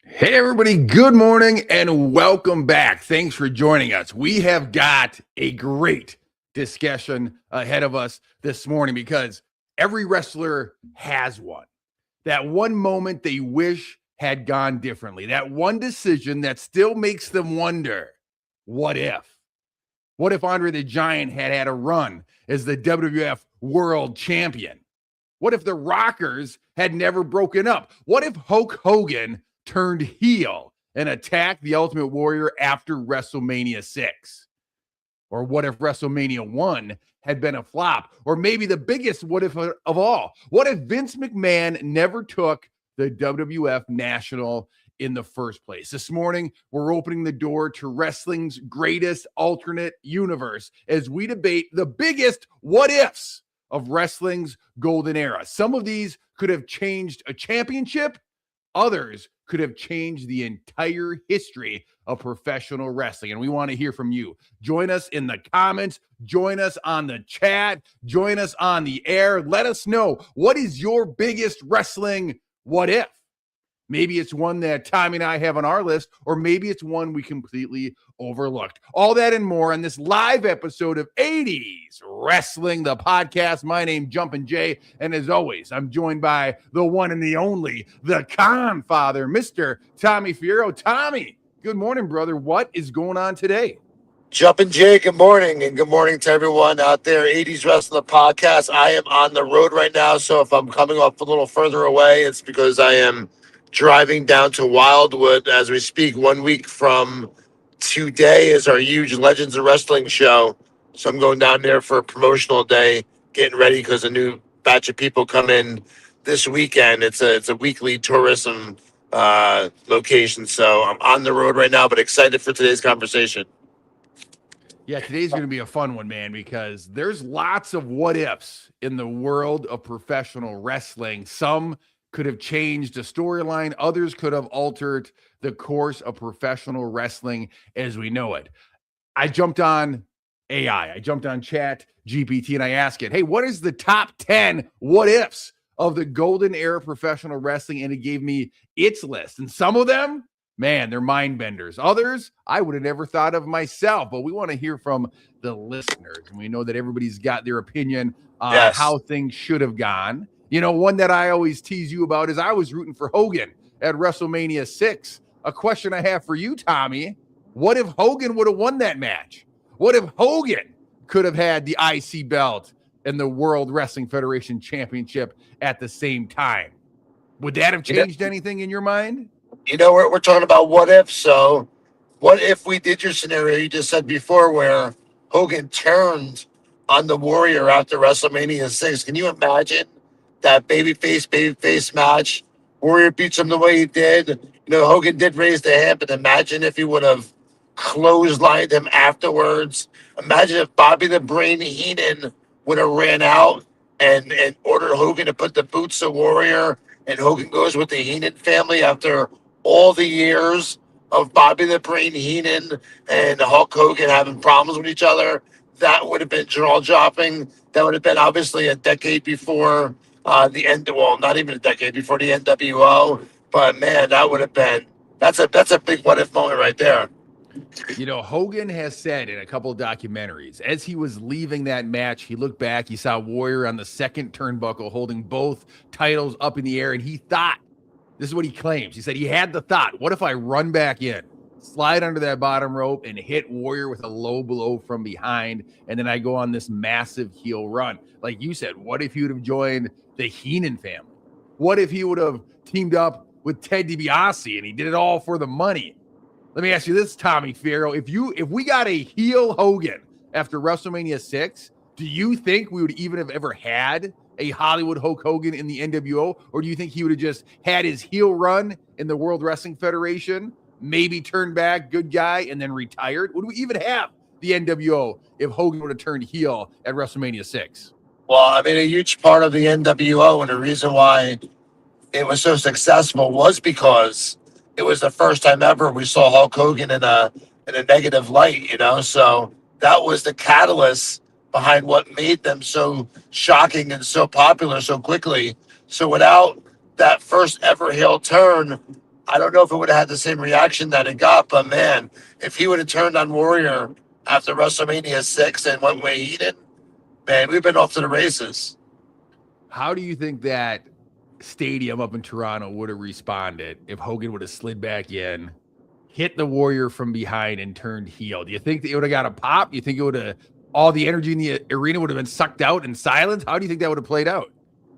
Hey, everybody, good morning and welcome back. Thanks for joining us. We have got a great discussion ahead of us this morning because every wrestler has one. That one moment they wish had gone differently, that one decision that still makes them wonder, what if? What if Andre the Giant had had a run as the WWF World Champion? What if the Rockers had never broken up? What if Hulk Hogan turned heel and attacked the Ultimate Warrior after WrestleMania 6? Or what if WrestleMania 1 had been a flop? Or maybe the biggest what if of all? What if Vince McMahon never took the WWF National in the first place? This morning, we're opening the door to wrestling's greatest alternate universe as we debate the biggest what ifs of wrestling's golden era. Some of these could have changed a championship. Others could have changed the entire history of professional wrestling. And we want to hear from you. Join us in the comments. Join us on the chat. Join us on the air. Let us know, what is your biggest wrestling what if? Maybe it's one that Tommy and I have on our list, or maybe it's one we completely overlooked. All that and more on this live episode of 80s Wrestling, the podcast. My name, Jumpin' Jay, and as always, I'm joined by the one and the only, the Con Father, Mr. Tommy Fierro. Tommy, good morning, brother. What is going on today? Jumpin' Jay, good morning, and good morning to everyone out there. 80s Wrestling, the podcast. I am on the road right now, so if I'm coming off a little further away, it's because I am driving down to Wildwood as we speak. 1 week from today is our huge Legends of Wrestling show, so I'm going down there for a promotional day, getting ready because a new batch of people come in this weekend. It's a weekly tourism location, so I'm on the road right now, but excited for today's conversation. Yeah, today's going to be a fun one, man, because there's lots of what ifs in the world of professional wrestling. Some could have changed a storyline, others could have altered the course of professional wrestling as we know it. I jumped on AI, I jumped on Chat GPT, and I asked it, hey, what is the top 10 what ifs of the golden era of professional wrestling? And it gave me its list. And some of them, man, they're mind benders. Others, I would have never thought of myself. But we want to hear from the listeners. And we know that everybody's got their opinion on how things should have gone. You know, one that I always tease you about is I was rooting for Hogan at WrestleMania 6. A question I have for you, Tommy, what if Hogan would have won that match? What if Hogan could have had the IC belt and the World Wrestling Federation Championship at the same time? Would that have changed anything in your mind? You know, we're talking about what if. So, what if we did your scenario you just said before, where Hogan turned on the Warrior after WrestleMania 6? Can you imagine that babyface match? Warrior beats him the way he did. You know, Hogan did raise the hand, but imagine if he would have clotheslined him afterwards. Imagine if Bobby the Brain Heenan would have ran out and ordered Hogan to put the boots of Warrior, and Hogan goes with the Heenan family after all the years of Bobby the Brain Heenan and Hulk Hogan having problems with each other. That would have been jaw dropping. That would have been obviously a decade before the end. Well, not even a decade before the NWO. But man, that would have been that's a big what if moment right there. You know, Hogan has said in a couple of documentaries, as he was leaving that match, he looked back, he saw Warrior on the second turnbuckle holding both titles up in the air, and he thought, this is what he claims, he said he had the thought, what if I run back in, slide under that bottom rope, and hit Warrior with a low blow from behind, and then I go on this massive heel run. Like you said, what if he would have joined the Heenan family? What if he would have teamed up with Ted DiBiase, and he did it all for the money? Let me ask you this, Tommy Fierro. If we got a heel Hogan after WrestleMania 6, do you think we would even have ever had a Hollywood Hulk Hogan in the NWO? Or do you think he would have just had his heel run in the World Wrestling Federation, maybe turned back, good guy, and then retired? Would we even have the NWO if Hogan would have turned heel at WrestleMania 6? Well, I mean, a huge part of the NWO and the reason why it was so successful was because it was the first time ever we saw Hulk Hogan in a negative light, you know. So that was the catalyst behind what made them so shocking and so popular so quickly. So without that first ever heel turn, I don't know if it would have had the same reaction that it got, but man, if he would have turned on Warrior after WrestleMania 6 and went way he did, man, we've been off to the races. How do you think that stadium up in Toronto would have responded if Hogan would have slid back in, hit the Warrior from behind, and turned heel? Do you think that it would have got a pop? Do you think it would have, all the energy in the arena would have been sucked out in silence? How do you think that would have played out?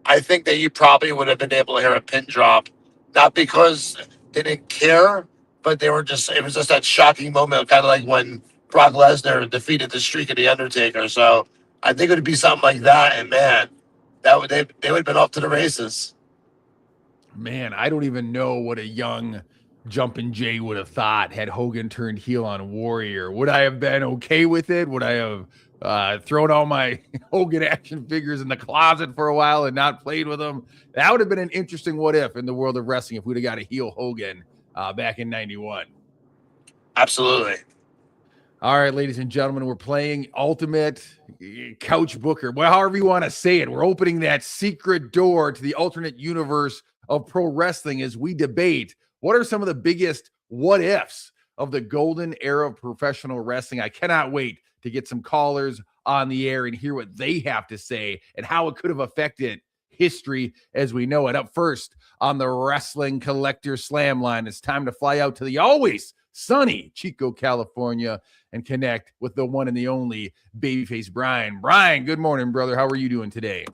I think that you probably would have been able to hear a pin drop, not because they didn't care, but they were just, it was just that shocking moment, kind of like when Brock Lesnar defeated the streak of The Undertaker. So I think it would be something like that. And man, they would have been off to the races. Man, I don't even know what a young Jumpin' Jay would have thought had Hogan turned heel on Warrior. Would I have been okay with it? Would I have thrown all my Hogan action figures in the closet for a while and not played with them? That would have been an interesting what if in the world of wrestling if we'd have got a heel Hogan back in 91. Absolutely. All right, ladies and gentlemen, we're playing Ultimate Couch Booker. Well, however you want to say it, we're opening that secret door to the alternate universe of pro wrestling as we debate what are some of the biggest what ifs of the golden era of professional wrestling. I cannot wait to get some callers on the air and hear what they have to say and how it could have affected history as we know it. Up first on the Wrestling Collector Slam line, it's time to fly out to the always sunny Chico, California, and connect with the one and the only babyface Brian. Brian, good morning, brother. How are you doing today?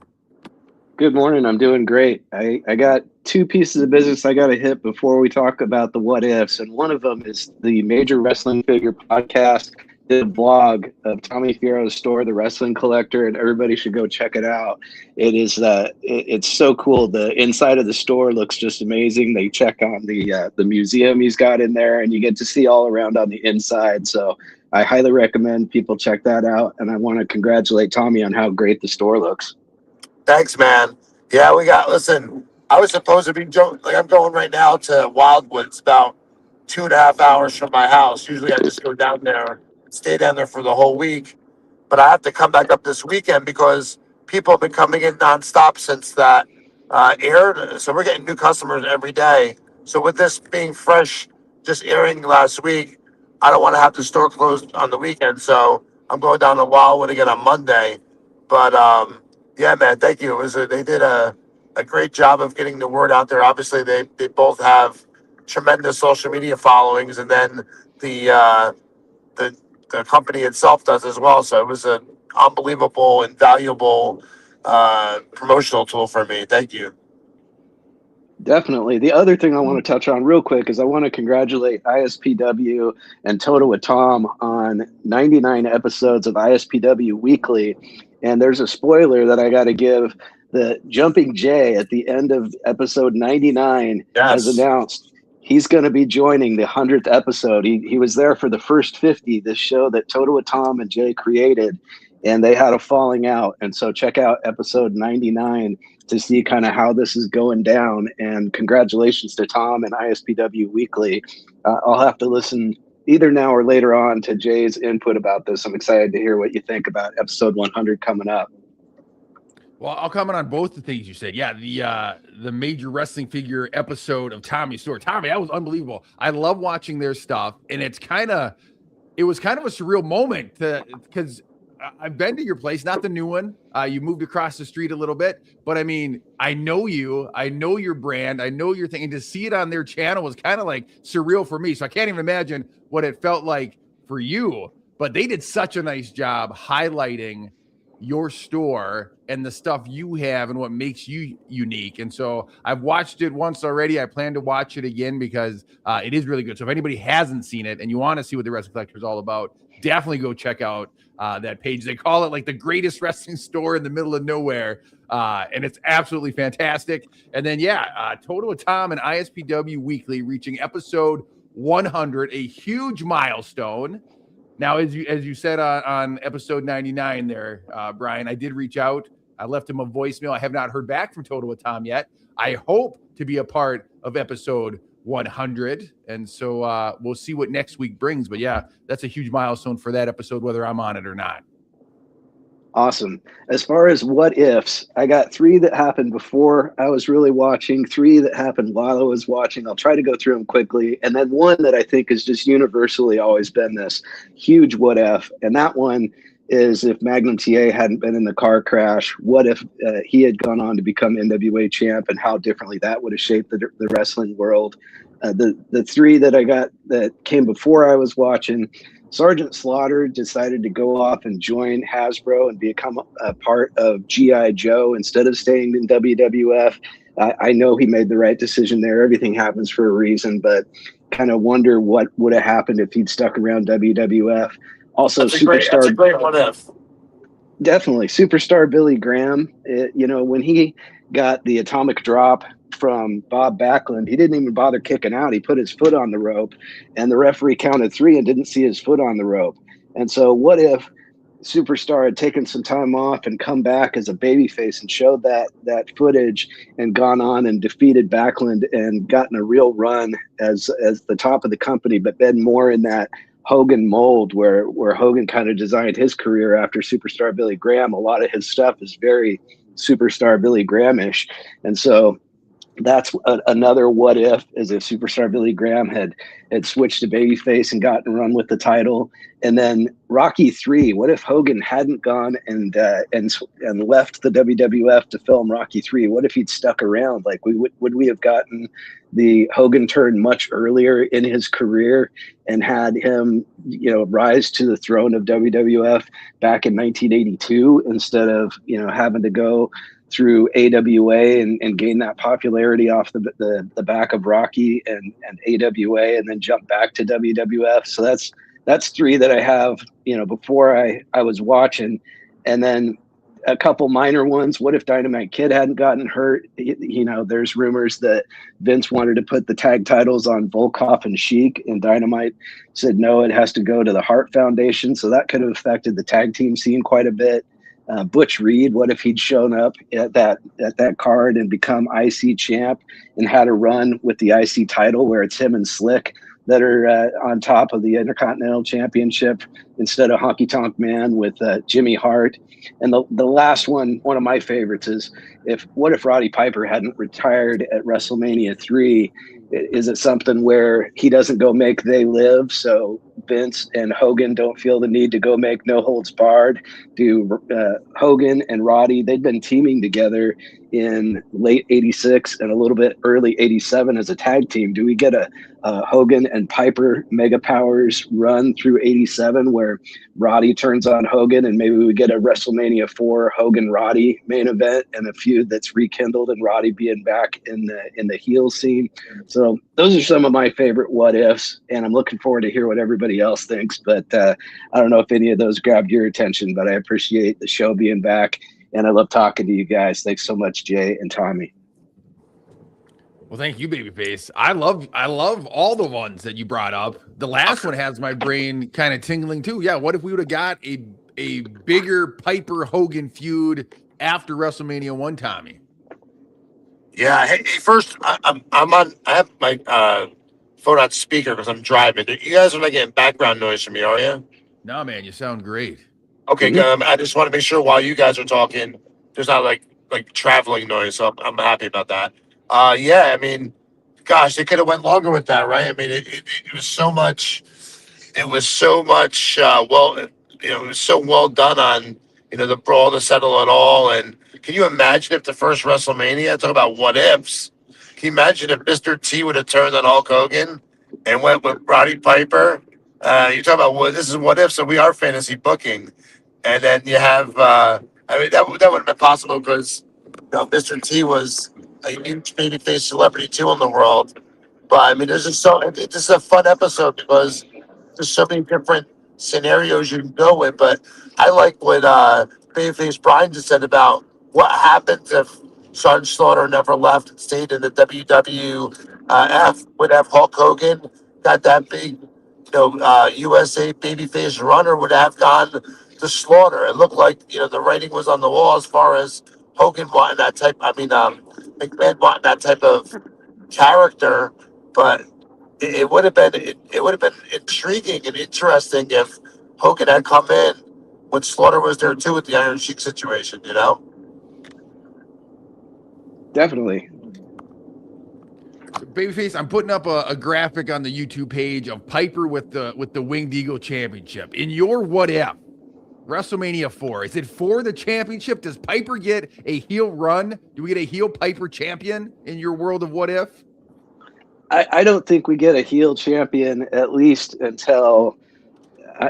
Good morning. I'm doing great. I got two pieces of business I got to hit before we talk about the what ifs. And one of them is the Major Wrestling Figure podcast, the blog of Tommy Fierro's store, The Wrestling Collector, and everybody should go check it out. It is it's so cool. The inside of the store looks just amazing. They check on the museum he's got in there, and you get to see all around on the inside. So I highly recommend people check that out. And I want to congratulate Tommy on how great the store looks. Thanks, man. Yeah, listen, I was supposed to be, I'm going right now to Wildwoods, about 2.5 hours from my house. Usually I just go down there, stay down there for the whole week. But I have to come back up this weekend because people have been coming in nonstop since that aired. So we're getting new customers every day. So with this being fresh, just airing last week, I don't want to have the store closed on the weekend. So I'm going down to Wildwood again on Monday. But yeah, man, thank you. They did a great job of getting the word out there. Obviously, they both have tremendous social media followings, and then the company itself does as well. So it was an unbelievable and valuable promotional tool for me. Thank you. Definitely. The other thing I want to touch on real quick is I want to congratulate ISPW and Toto with Tom on 99 episodes of ISPW Weekly. And there's a spoiler that I got to give. The Jumping Jay at the end of episode 99 has announced he's going to be joining the 100th episode. He was there for the first 50, this show that Toto with Tom and Jay created, and they had a falling out. And so check out episode 99 to see kind of how this is going down. And congratulations to Tom and ISPW Weekly. I'll have to listen either now or later on to Jay's input about this. I'm excited to hear what you think about episode 100 coming up. Well, I'll comment on both the things you said. Yeah, the Major Wrestling Figure episode of Tommy's store. Tommy, that was unbelievable. I love watching their stuff, and it was kind of a surreal moment because I've been to your place, not the new one. You moved across the street a little bit, but I mean, I know you, I know your brand, I know your thing, and to see it on their channel was kind of like surreal for me. So I can't even imagine what it felt like for you, but they did such a nice job highlighting your store and the stuff you have and what makes you unique. And so I've watched it once already. I plan to watch it again because it is really good. So if anybody hasn't seen it and you want to see what the Wrestling Collector is all about, definitely go check out that page. They call it like the greatest wrestling store in the middle of nowhere. And it's absolutely fantastic. And then, Toto with Tom and ISPW Weekly reaching episode 100, a huge milestone. Now, as you said on episode 99 there, Brian, I did reach out. I left him a voicemail. I have not heard back from Toto with Tom yet. I hope to be a part of episode 100. And so we'll see what next week brings. But yeah, that's a huge milestone for that episode, whether I'm on it or not. Awesome. As far as what ifs, I got three that happened before I was really watching, three that happened while I was watching. I'll try to go through them quickly. And then one that I think has just universally always been this huge what if. And that one is if Magnum TA hadn't been in the car crash, what if he had gone on to become NWA champ and how differently that would have shaped the wrestling world. The three that I got that came before I was watching, Sergeant Slaughter decided to go off and join Hasbro and become a part of G.I. Joe instead of staying in WWF. I know he made the right decision there. Everything happens for a reason, but kind of wonder what would have happened if he'd stuck around WWF. Also, That's a great what if. Definitely. Superstar Billy Graham, when he got the atomic drop from Bob Backlund, he didn't even bother kicking out. He put his foot on the rope, and the referee counted 3 and didn't see his foot on the rope. And so what if Superstar had taken some time off and come back as a babyface and showed that footage and gone on and defeated Backlund and gotten a real run as the top of the company, but been more in that Hogan mold where Hogan kind of designed his career after Superstar Billy Graham. A lot of his stuff is very Superstar Billy Graham-ish. And so that's another what if, is if Superstar Billy Graham had switched to babyface and gotten run with the title. And then Rocky III, what if Hogan hadn't gone and left the WWF to film Rocky III? What if he'd stuck around? Like, would we have gotten the Hogan turn much earlier in his career and had him, rise to the throne of WWF back in 1982 instead of, having to go through AWA and gain that popularity off the back of Rocky and AWA, and then jump back to WWF. So that's three that I have, before I was watching. And then a couple minor ones. What if Dynamite Kid hadn't gotten hurt? There's rumors that Vince wanted to put the tag titles on Volkov and Sheik, and Dynamite said, no, it has to go to the Hart Foundation. So that could have affected the tag team scene quite a bit. Butch Reed, what if he'd shown up at that card and become IC champ and had a run with the IC title where it's him and Slick that are on top of the Intercontinental Championship instead of Honky Tonk Man with Jimmy Hart. And the last one of my favorites is what if Roddy Piper hadn't retired at WrestleMania III? Is it something where he doesn't go make They Live, so Vince and Hogan don't feel the need to go make No Holds Barred? Do Hogan and Roddy, they'd been teaming together in late 86 and a little bit early 87 as a tag team. Do we get a Hogan and Piper Mega Powers run through 87 where Roddy turns on Hogan, and maybe we get a WrestleMania 4 Hogan Roddy main event and a feud that's rekindled and Roddy being back in the heel scene? So those are some of my favorite what ifs, and I'm looking forward to hear what everybody else thinks. But I don't know if any of those grabbed your attention, but I appreciate the show being back, and I love talking to you guys. Thanks so much, Jay and Tommy. Well, thank you, Babyface. I love all the ones that you brought up. The last one has my brain kind of tingling too. Yeah, what if we would have got a bigger Piper Hogan feud after WrestleMania 1, Tommy? Yeah. Hey, first, I have my phone on speaker because I'm driving. You guys are not getting background noise from me, are you? No, man, you sound great. Okay, good. I just want to make sure while you guys are talking, there's not like traveling noise. So I'm happy about that. Yeah. I mean, gosh, they could have went longer with that, right? I mean, it was so much. It was so much. It was so well done on the brawl to settle it all. And can you imagine if the first WrestleMania, talk about what ifs? Can you imagine if Mr. T would have turned on Hulk Hogan and went with Roddy Piper? You talk about this is what if. So we are fantasy booking, and then you have. I mean, that would have been possible because Mr. T was a huge babyface celebrity too in the world. But I mean, this is a fun episode because there's so many different scenarios you can go with. But I like what Babyface Brian just said about what happens if Sergeant Slaughter never left and stayed in the WWF. Would have Hulk Hogan got that big, USA babyface run, or would have gone to Slaughter? It looked like the writing was on the wall as far as Hogan wanting that type. I mean, McMahon wanting that type of character, but it would have been intriguing and interesting if Hogan had come in when Slaughter was there too with the Iron Sheik situation, you know? Definitely. So Babyface, I'm putting up a graphic on the YouTube page of Piper with the Winged Eagle Championship. In your what if, WrestleMania 4, is it for the championship? Does Piper get a heel run? Do we get a heel Piper champion in your world of what if? I don't think we get a heel champion at least until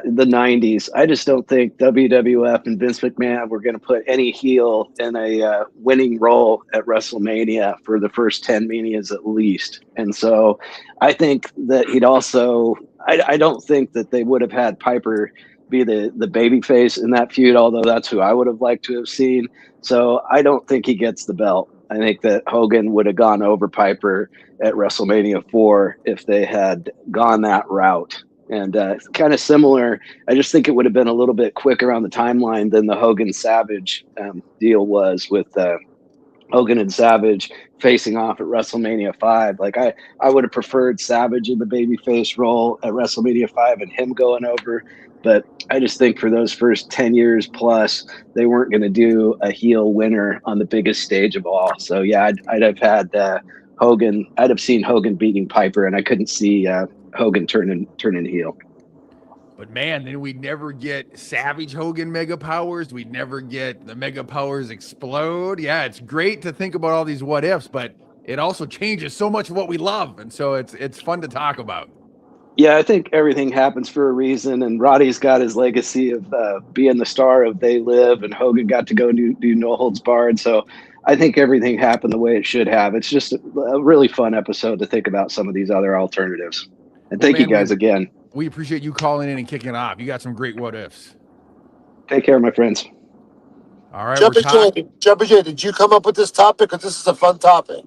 the 90s. I just don't think WWF and Vince McMahon were going to put any heel in a winning role at WrestleMania for the first 10 Manias at least. And so I think that he'd also, I don't think that they would have had Piper be the baby face in that feud, although that's who I would have liked to have seen. So I don't think he gets the belt. I think that Hogan would have gone over Piper at WrestleMania 4 if they had gone that route. And kind of similar, I just think it would have been a little bit quicker on the timeline than the Hogan Savage deal was with Hogan and Savage facing off at WrestleMania 5. Like I would have preferred Savage in the babyface role at WrestleMania 5 and him going over. But I just think for those first 10 years plus, they weren't going to do a heel winner on the biggest stage of all. So yeah, I'd have had Hogan. I'd have seen Hogan beating Piper, and I couldn't see Hogan turning heel. But man, then we'd never get Savage Hogan mega powers. We'd never get the mega powers explode. Yeah, it's great to think about all these what ifs, but it also changes so much of what we love, and so it's fun to talk about. Yeah, I think everything happens for a reason, and Roddy's got his legacy of being the star of They Live, and Hogan got to go do No Holds Barred. So I think everything happened the way it should have. It's just a really fun episode to think about some of these other alternatives. And thank you guys again. We appreciate you calling in and kicking it off. You got some great what ifs. Take care, my friends. All right, Jumpy J, did you come up with this topic? Because this is a fun topic.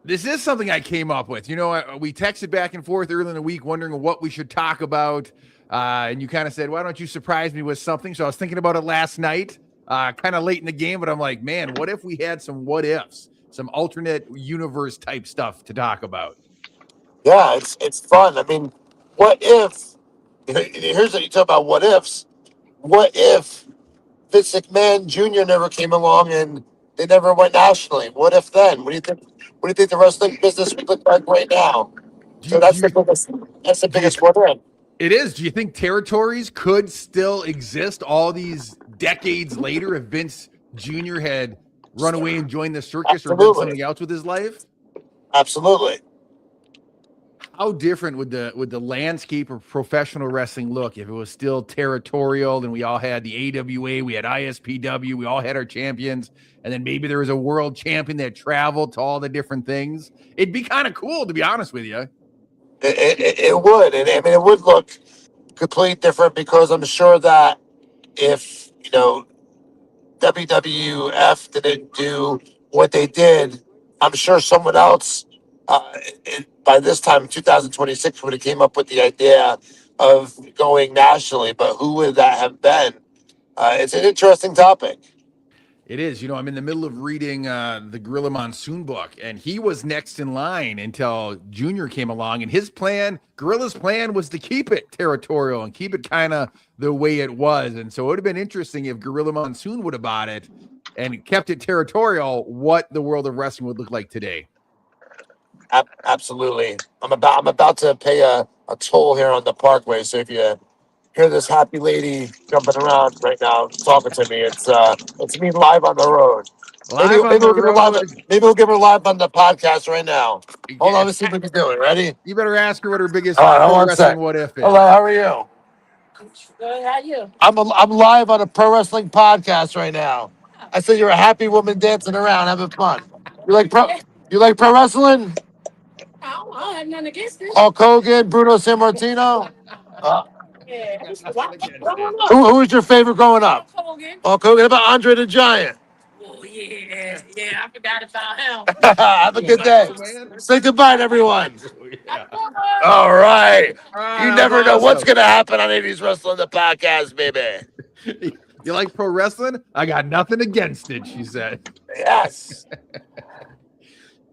This is something I came up with. You know, we texted back and forth early in the week wondering what we should talk about. And you kind of said, why don't you surprise me with something? So I was thinking about it last night, kind of late in the game, but I'm like, man, what if we had some what ifs, some alternate universe type stuff to talk about? Yeah, it's fun. I mean, what if, here's what you talk about what ifs. What if Vince McMahon Jr. never came along and they never went nationally? What if then? What do you think? What do you think the wrestling business would look like right now? So that's the biggest what if. It is. Do you think territories could still exist all these decades later if Vince Jr. had run away and joined the circus or done something else with his life? Absolutely. How different would the landscape of professional wrestling look if it was still territorial and we all had the AWA, we had ISPW, we all had our champions, and then maybe there was a world champion that traveled to all the different things? It'd be kind of cool, to be honest with you. It would. And I mean, it would look completely different because I'm sure that if, WWF didn't do what they did, I'm sure someone else by this time in 2026 would have came up with the idea of going nationally. But who would that have been? It's an interesting topic. It is. I'm in the middle of reading the Gorilla Monsoon book, and he was next in line until Junior came along. And Gorilla's plan was to keep it territorial and keep it kind of the way it was. And so it would have been interesting if Gorilla Monsoon would have bought it and kept it territorial, what the world of wrestling would look like today. Absolutely. I'm about to pay a toll here on the Parkway. So if you hear this happy lady jumping around right now talking to me, it's me live on the road. Maybe we'll give her live on the podcast right now. Hold on, let's see if we can do it. Ready? You better ask her what her biggest wrestling what if is. Hello, how are you? Good, how are you? I'm live on a pro wrestling podcast right now. I said you're a happy woman dancing around, having fun. You like pro wrestling? I don't have nothing against it. Hulk Hogan, Bruno Sammartino. Yeah. Who was your favorite growing up? Hogan. Hulk Hogan. How about Andre the Giant? Oh, yeah. Yeah, I forgot about him. Have a good day. Say goodbye to everyone. All right. You never know what's going to happen on 80s Wrestling, the podcast, baby. You like pro wrestling? I got nothing against it, she said. Yes.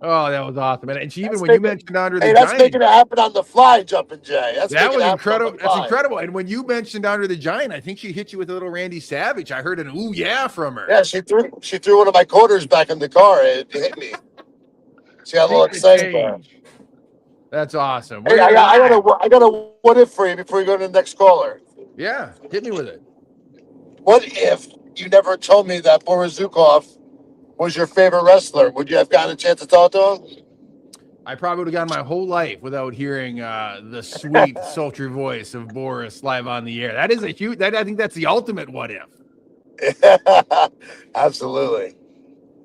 Oh, that was awesome. And even That's when you making, mentioned Andre the hey, that's Giant, making it happen on the fly, Jumping Jay. That's that making was it happen on incredible. the That's fly. incredible. And when you mentioned Andre the Giant, I think she hit you with a little Randy Savage. I heard an ooh yeah from her. Yeah, she threw one of my quarters back in the car. It hit me. She got a little Keep the excited there. change. That's awesome. Hey, We're live. I got a what if for you before you go to the next caller. Yeah, hit me with it. What if you never told me that Boris Zukov was your favorite wrestler? Would you have gotten a chance to talk to him? I probably would have gone my whole life without hearing the sweet, sultry voice of Boris live on the air. That is a huge. I think that's the ultimate what if. Absolutely.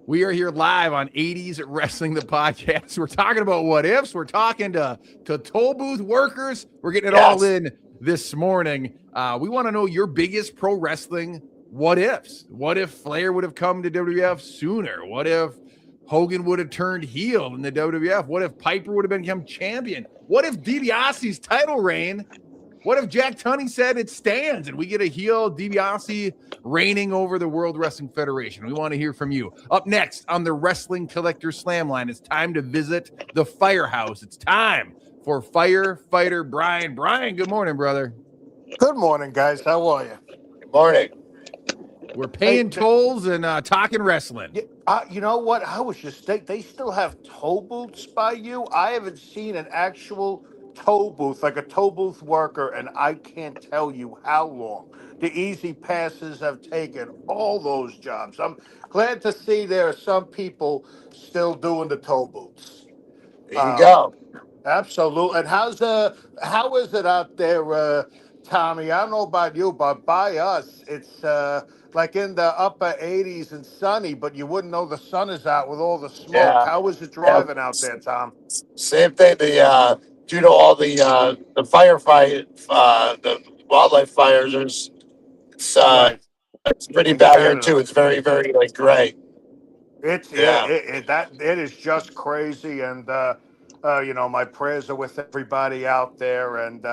We are here live on 80s Wrestling the Podcast. We're talking about what ifs. We're talking to toll booth workers. We're getting it all in this morning. We want to know your biggest pro wrestling what ifs. What if Flair would have come to WWF sooner? What if Hogan would have turned heel in the WWF? What if Piper would have become champion? What if DiBiase's title reign? What if Jack Tunney said it stands and we get a heel DiBiase reigning over the World Wrestling Federation? We want to hear from you. Up next on the Wrestling Collector Slam Line, it's time to visit the Firehouse. It's time for Firefighter Brian. Brian, good morning, brother. Good morning, guys. How are you? Good morning. We're paying tolls and talking wrestling. You know what? I was just they still have toll booths by you. I haven't seen an actual toll booth, like a toll booth worker, and I can't tell you how long. The easy passes have taken all those jobs. I'm glad to see there are some people still doing the toll booths. There you go. Absolutely. And how is it out there, Tommy? I don't know about you, but by us, it's like in the upper 80s and sunny, but you wouldn't know the sun is out with all the smoke. Yeah. How is it driving out there, Tom? Same thing. Due to all the firefight, the wildlife fires, Right. it's pretty In bad here Canada. too. It's very, very like gray. It Yeah. is just crazy, and my prayers are with everybody out there, and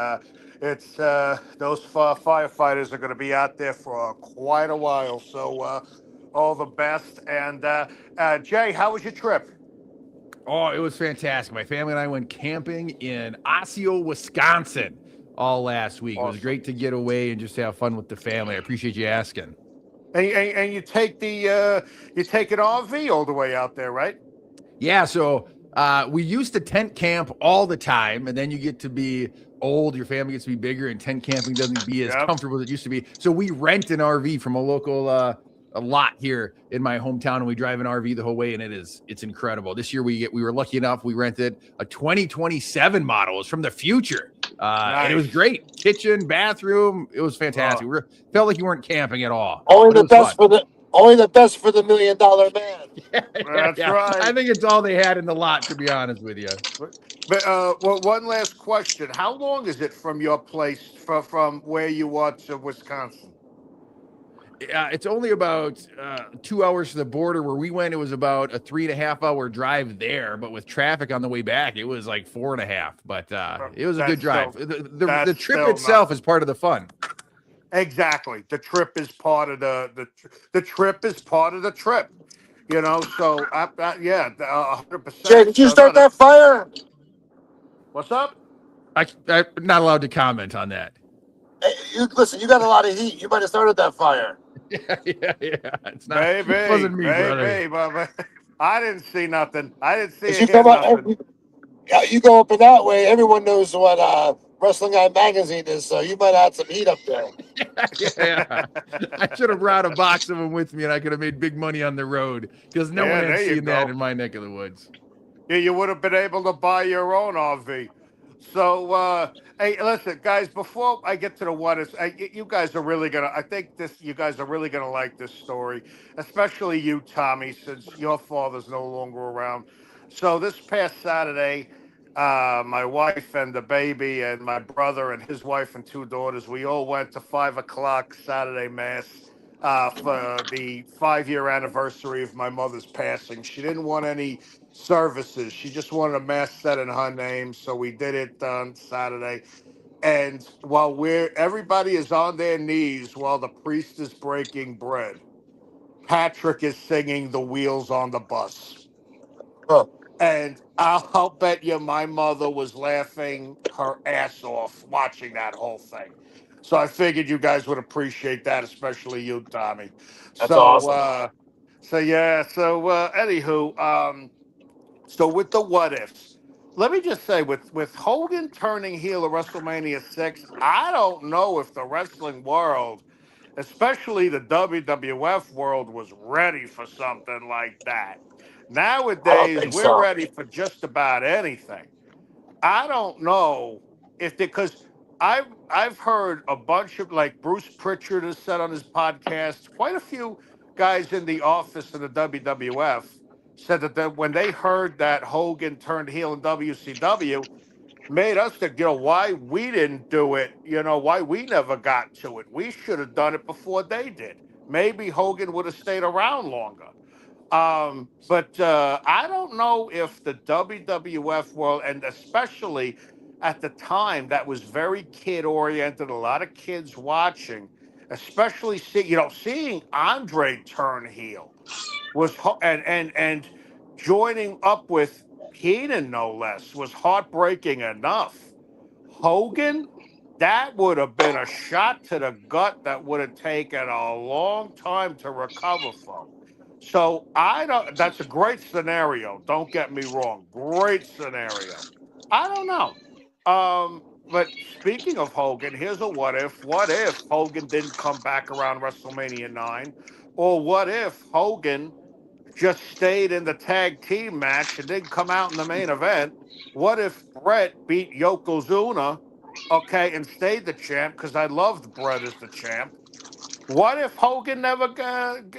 it's those firefighters are going to be out there for quite a while. So all the best. And Jay, how was your trip? Oh, it was fantastic. My family and I went camping in Osseo, Wisconsin all last week. Awesome. It was great to get away and just have fun with the family. I appreciate you asking. And you take an RV all the way out there, right? Yeah. So we used to tent camp all the time, and then you get to be old, your family gets to be bigger, and tent camping doesn't be as comfortable as it used to be. So we rent an RV from a local a lot here in my hometown, and we drive an RV the whole way, and it's incredible. This year we were lucky enough, we rented a 2027 model. It's from the future. Nice. And it was great. Kitchen, bathroom, it was fantastic. We felt like you weren't camping at all. Only the best for the $1 million man. That's right. I think it's all they had in the lot, to be honest with you. But well, one last question: how long is it from your place from where you are to Wisconsin? It's only about 2 hours to the border. Where we went, it was about a 3.5 hour drive there, but with traffic on the way back, it was like 4.5. But it was a good drive. The trip itself is part of the fun. Exactly, the trip is part of the trip is part of the trip. So 100%. Jay, did you start that fire? What's up? I'm not allowed to comment on that. Hey, listen, you got a lot of heat. You might have started that fire. Yeah. It's not. Maybe, it wasn't me, brother. I didn't see nothing. I didn't see nothing. You go up in that way, everyone knows what Wrestling Guy Magazine is, so you might have some heat up there. Yeah. I should have brought a box of them with me, and I could have made big money on the road, because no one had seen that in my neck of the woods. Yeah, you would have been able to buy your own RV. So, hey, listen, guys, before I get to the what ifs, you guys are really you guys are really gonna like this story, especially you, Tommy, since your father's no longer around. So this past Saturday, my wife and the baby and my brother and his wife and 2 daughters, we all went to 5:00 Saturday Mass for the 5-year anniversary of my mother's passing. She didn't want any services. She just wanted a mass set in her name. So we did it on Saturday. And while everybody is on their knees while the priest is breaking bread, Patrick is singing "The Wheels on the Bus." Huh. And I'll bet you my mother was laughing her ass off watching that whole thing. So I figured you guys would appreciate that, especially you, Tommy. That's So, awesome. so yeah. So, anywho, so with the what ifs, let me just say, with Hogan turning heel at WrestleMania 6, I don't know if the wrestling world, especially the WWF world, was ready for something like that. I don't Nowadays, think we're so. ready for just about anything. I don't know if because I've heard a bunch of, like, Bruce Pritchard has said on his podcast, quite a few guys in the office of the WWF said that when they heard that Hogan turned heel in WCW, made us think, why we didn't do it, why we never got to it. We should have done it before they did. Maybe Hogan would have stayed around longer. But I don't know if the WWF world, and especially at the time, that was very kid oriented, a lot of kids watching, especially seeing Andre turn heel and joining up with Heenan, no less, was heartbreaking enough. Hogan, that would have been a shot to the gut that would have taken a long time to recover from. So I don't. That's a great scenario. Don't get me wrong. Great scenario. I don't know. But speaking of Hogan, here's a what if. What if Hogan didn't come back around WrestleMania 9? Or what if Hogan just stayed in the tag team match and didn't come out in the main event? What if Brett beat Yokozuna, okay, and stayed the champ? Because I loved Brett as the champ. What if Hogan never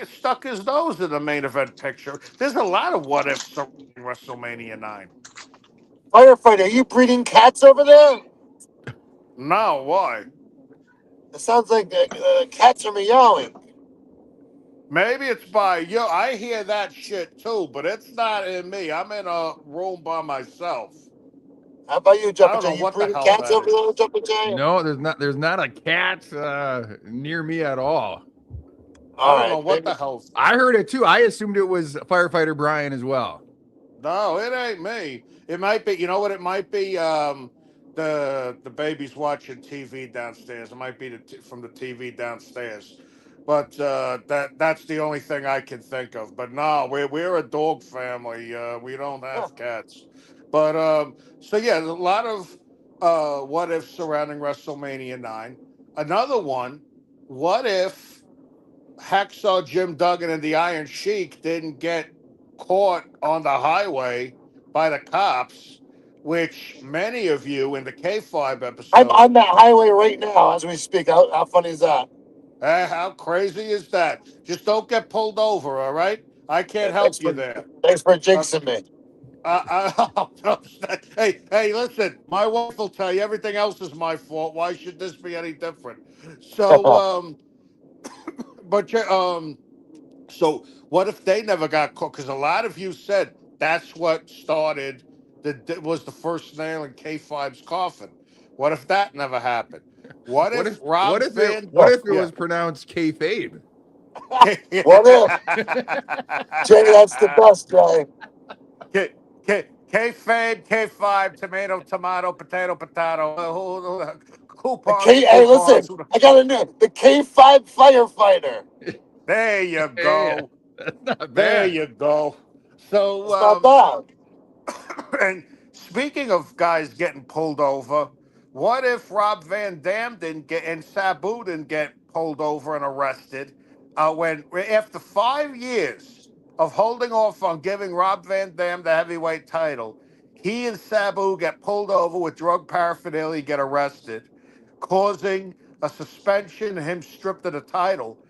stuck his nose in the main event picture? There's a lot of what ifs surrounding WrestleMania 9. Firefighter, are you breeding cats over there? No, why? It sounds like cats are meowing. Maybe it's by you. I hear that shit too, but it's not in me. I'm in a room by myself. How about you, I Jumpin' don't know Jay? You what the breeding hell cats that over there, is. Jumpin' Jay? No, there's not a cat near me at all. I All don't right, know what maybe. the hell. I heard it too. I assumed it was firefighter Brian as well. No, it ain't me. It might be. You know what? It might be the baby's watching TV downstairs. It might be from the TV downstairs. But that's the only thing I can think of. But no, we're a dog family. We don't Yeah. have cats. But so yeah, there's a lot of what ifs surrounding WrestleMania 9. Another one. What if Hacksaw Jim Duggan and the Iron Sheik didn't get caught on the highway by the cops, which many of you in the K5 I'm episode, on that highway right now as we speak. How funny is that? how crazy is that? Just don't get pulled over, all right? I can't Thanks help you for there. Uh, jinxing me. hey, listen, my wife will tell you everything else is my fault. Why should this be any different? So, but so what if they never got caught? Because a lot of you said that's what started was the first nail in K5's coffin. What if that never happened? What What if if what Rob if it Van? what if it Yeah. was pronounced kayfabe? What if? Jay, that's the best, Jay. K K K5, tomato, tomato, potato, potato, The coupons, K. Hey, coupons. listen, I got a new the K5 firefighter. There you Hey, go. that's not There bad. you go. So It's not bad. and speaking of guys getting pulled over, what if Rob Van Dam didn't get and Sabu didn't get pulled over and arrested? When after 5 years of holding off on giving Rob Van Dam the heavyweight title, he and Sabu get pulled over with drug paraphernalia, get arrested, causing a suspension, him stripped of the title.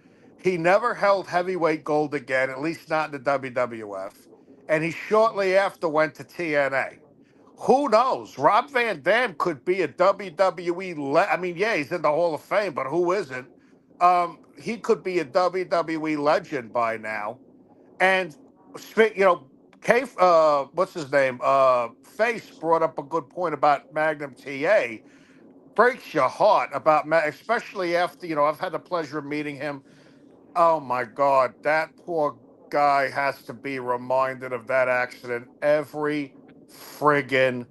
He never held heavyweight gold again, at least not in the WWF, and he shortly after went to TNA. Who knows? Rob Van Dam could be a WWE. I mean, yeah, he's in the Hall of Fame, but who isn't? He could be a WWE legend by now. And K. What's his name? Face brought up a good point about Magnum TA. Breaks your heart about, especially after I've had the pleasure of meeting him. Oh my God, that poor guy has to be reminded of that accident every friggin'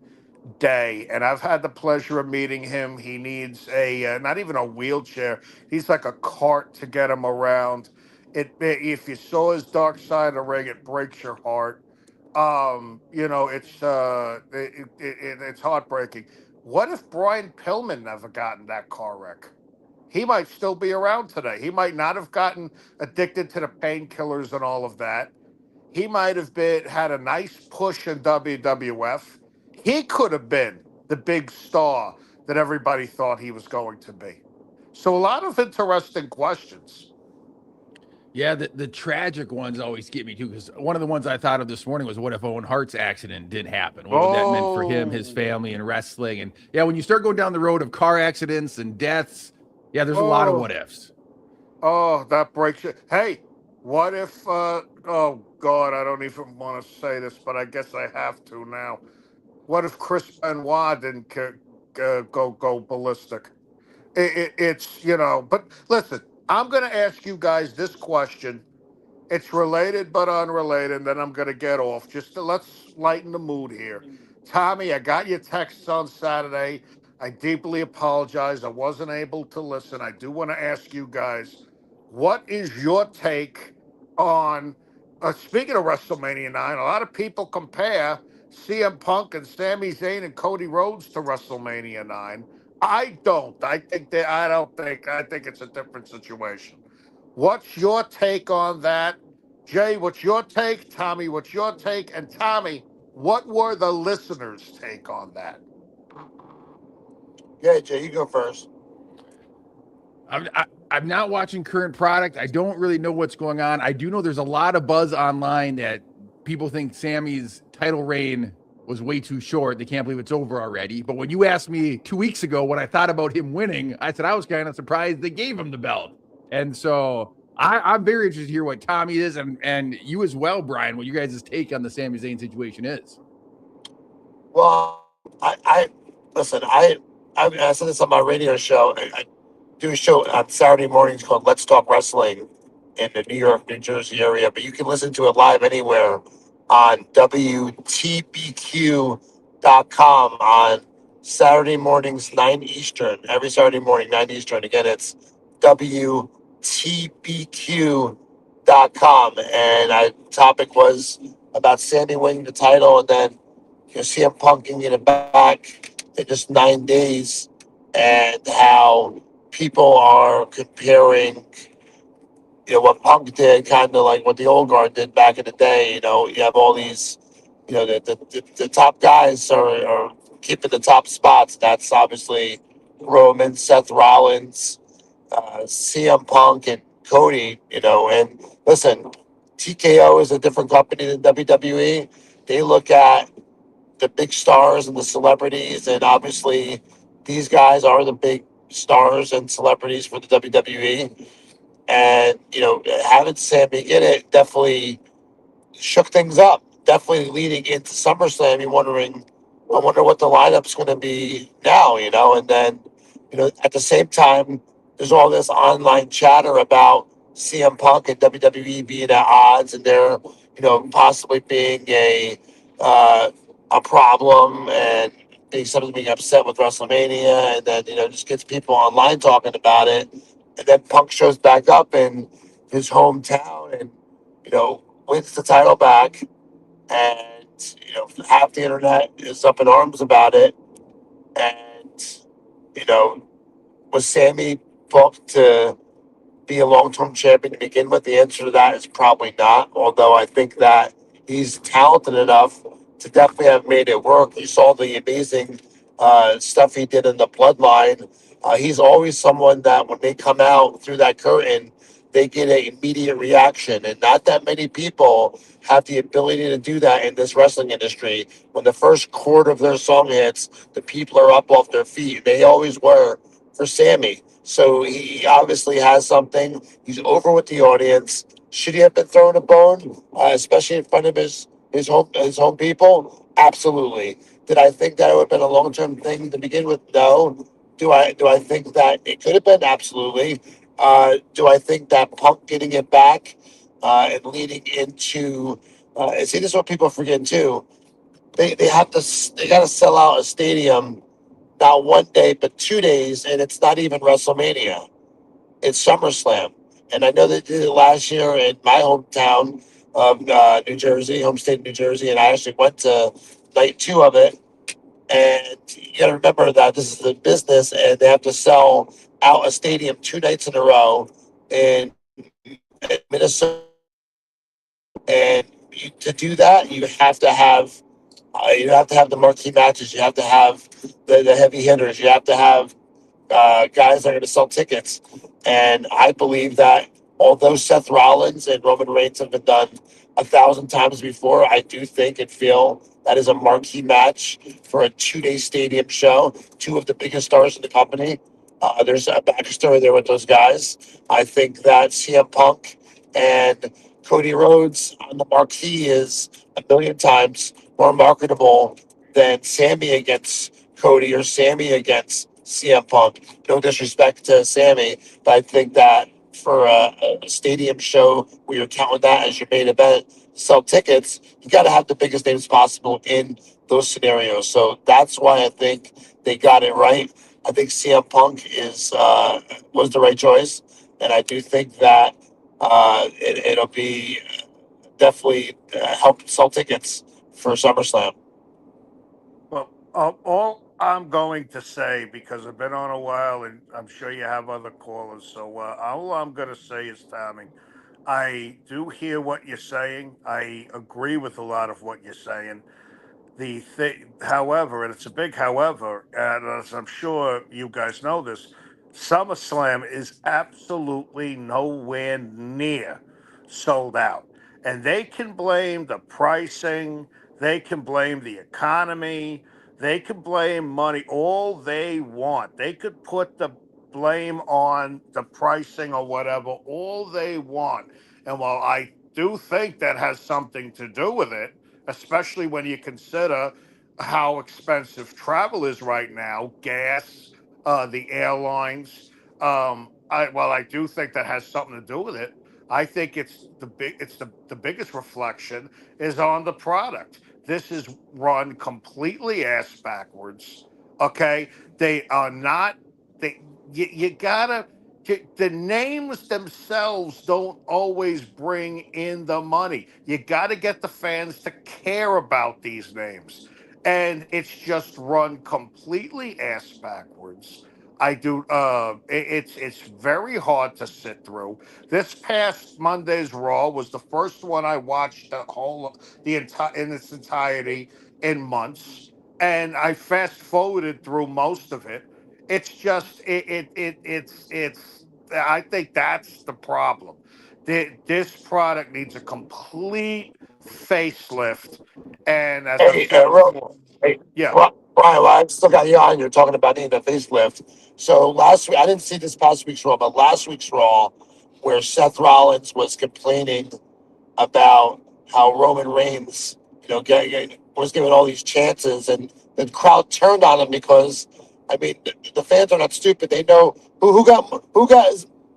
day. And I've had the pleasure of meeting him. He needs a not even a wheelchair. He's like a cart to get him around. If you saw his dark side of the ring, it breaks your heart. It's heartbreaking. What if Brian Pillman never got in that car wreck? He might still be around today. He might not have gotten addicted to the painkillers and all of that. He might have had a nice push in WWF. He could have been the big star that everybody thought he was going to be. So a lot of interesting questions. Yeah, the tragic ones always get me too, because one of the ones I thought of this morning was, what if Owen Hart's accident didn't happen? What would that meant for him, his family, and wrestling? And yeah, when you start going down the road of car accidents and deaths, yeah, there's a lot of what ifs. Oh, that breaks it. Hey, what if? Oh God, I don't even want to say this, but I guess I have to now. What if Chris Benoit didn't go ballistic? It's But listen, I'm going to ask you guys this question. It's related but unrelated, and then I'm going to get off. Let's lighten the mood here. Tommy, I got your texts on Saturday. I deeply apologize. I wasn't able to listen. I do want to ask you guys, what is your take on, speaking of WrestleMania 9, a lot of people compare CM Punk and Sami Zayn and Cody Rhodes to WrestleMania 9. I don't. I think it's a different situation. What's your take on that? Jay, what's your take? Tommy, what's your take? And Tommy, what were the listeners' take on that? Yeah, Jay, you go first. I'm not watching current product. I don't really know what's going on. I do know there's a lot of buzz online that people think Sammy's title reign was way too short. They can't believe it's over already. But when you asked me 2 weeks ago what I thought about him winning, I said I was kind of surprised they gave him the belt. And so I'm very interested to hear what Tommy is, and you as well, Brian, what you guys' take on the Sami Zayn situation is. Well, I listen. I said this on my radio show. I do a show on Saturday mornings called Let's Talk Wrestling in the New York, New Jersey area, but you can listen to it live anywhere on WTBQ.com on Saturday mornings, 9 Eastern. Every Saturday morning, 9 Eastern. Again, it's WTBQ.com. And our topic was about Sammy winning the title, and then CM Punk getting it back in just 9 days, and how people are comparing, what Punk did, kind of like what the old guard did back in the day. You have all these, the top guys are keeping the top spots. That's obviously Roman, Seth Rollins, CM Punk, and Cody. And listen, TKO is a different company than WWE. They look at the big stars and the celebrities, and obviously these guys are the big stars and celebrities for the WWE. And having Sammy get it definitely shook things up. Definitely leading into SummerSlam, I wonder what the lineup's going to be now. And then at the same time, there's all this online chatter about CM Punk and WWE being at odds, and there, possibly being uh, a problem, and somebody being upset with WrestleMania, and then just gets people online talking about it, and then Punk shows back up in his hometown, and wins the title back, and half the internet is up in arms about it, and you know was Sammy booked to be a long-term champion to begin with? The answer to that is probably not. Although I think that he's talented enough to definitely have made it work. You saw the amazing stuff he did in the Bloodline. He's always someone that when they come out through that curtain, they get an immediate reaction, and not that many people have the ability to do that in this wrestling industry. When the first chord of their song hits, the people are up off their feet. They always were for Sammy. So he obviously has something. He's over with the audience. Should he have been throwing a bone, especially in front of his home people? Absolutely. Did I think that it would have been a long term thing to begin with? No. Do I think that it could have been? Absolutely. Do I think that Punk getting it back and leading into. See, this is what people forget too. They got to sell out a stadium not 1 day but 2 days, and it's not even WrestleMania. It's SummerSlam. And I know they did it last year in my hometown of New Jersey, home state of New Jersey, and I actually went to night two of it. And you got to remember that this is the business, and they have to sell out a stadium 2 nights in a row in Minnesota. And to do that, you have to have the marquee matches. You have to have the heavy hitters. You have to have guys that are going to sell tickets. And I believe that although Seth Rollins and Roman Reigns have been done 1,000 times before, I do think and feel that is a marquee match for a 2 day stadium show. Two of the biggest stars in the company. There's a backstory there with those guys. I think that CM Punk and Cody Rhodes on the marquee is a million times more marketable than Sammy against Cody or Sammy against CM Punk. No disrespect to Sammy, but I think that for a stadium show where you're counting that as your main event, to sell tickets, you got to have the biggest names possible in those scenarios. So that's why I think they got it right. I think CM Punk is was the right choice, and I do think that it'll be definitely help sell tickets for SummerSlam. Well, all I'm going to say, because I've been on a while and I'm sure you have other callers, so all I'm going to say is, Tommy, I do hear what you're saying. I agree with a lot of what you're saying. The thing, however, and it's a big however, and as I'm sure you guys know this, SummerSlam is absolutely nowhere near sold out. And they can blame the pricing, they can blame the economy, they can blame money all they want. They could put the blame on the pricing or whatever all they want. And while I do think that has something to do with it, especially when you consider how expensive travel is right now, gas, the airlines. While I do think that has something to do with it, I think the biggest reflection is on the product. This is run completely ass backwards. Okay, they are not. They you gotta. The names themselves don't always bring in the money. You got to get the fans to care about these names. And it's just run completely ass backwards. It's very hard to sit through. This past Monday's Raw was the first one I watched the entire in its entirety in months, and I fast forwarded through most of it. It's just it's I think that's the problem. This product needs a complete facelift. And as I've Hey, said before, hey, yeah. Brian, well, I still got you on. You're talking about needing a facelift. So last week, I didn't see this past week's Raw, but last week's Raw, where Seth Rollins was complaining about how Roman Reigns, was given all these chances, and the crowd turned on him because, I mean, the fans are not stupid. They know who got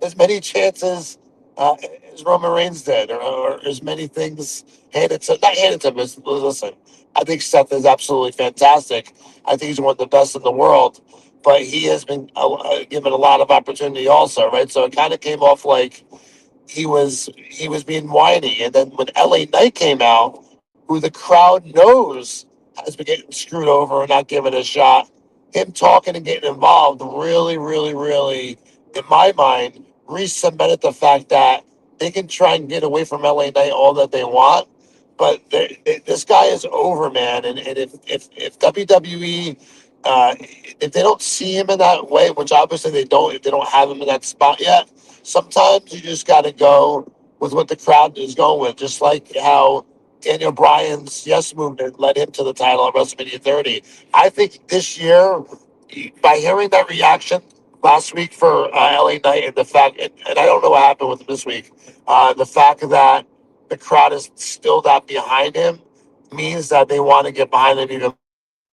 as many chances as Roman Reigns did, or as many things handed to not handed to him. Listen, I think Seth is absolutely fantastic. I think he's one of the best in the world, but he has been given a lot of opportunity also, right? So it kind of came off like he was being whiny. And then when LA Knight came out, who the crowd knows has been getting screwed over and not given a shot, him talking and getting involved really, really, really, in my mind, re-cemented the fact that they can try and get away from LA Knight all that they want. But this guy is over, man. And if WWE, if they don't see him in that way, which obviously they don't, if they don't have him in that spot yet, sometimes you just got to go with what the crowd is going with, just like how Daniel Bryan's Yes movement led him to the title at WrestleMania 30. I think this year, by hearing that reaction last week for LA Knight, and the fact, and I don't know what happened with him this week, the fact that the crowd is still that behind him means that they want to get behind him even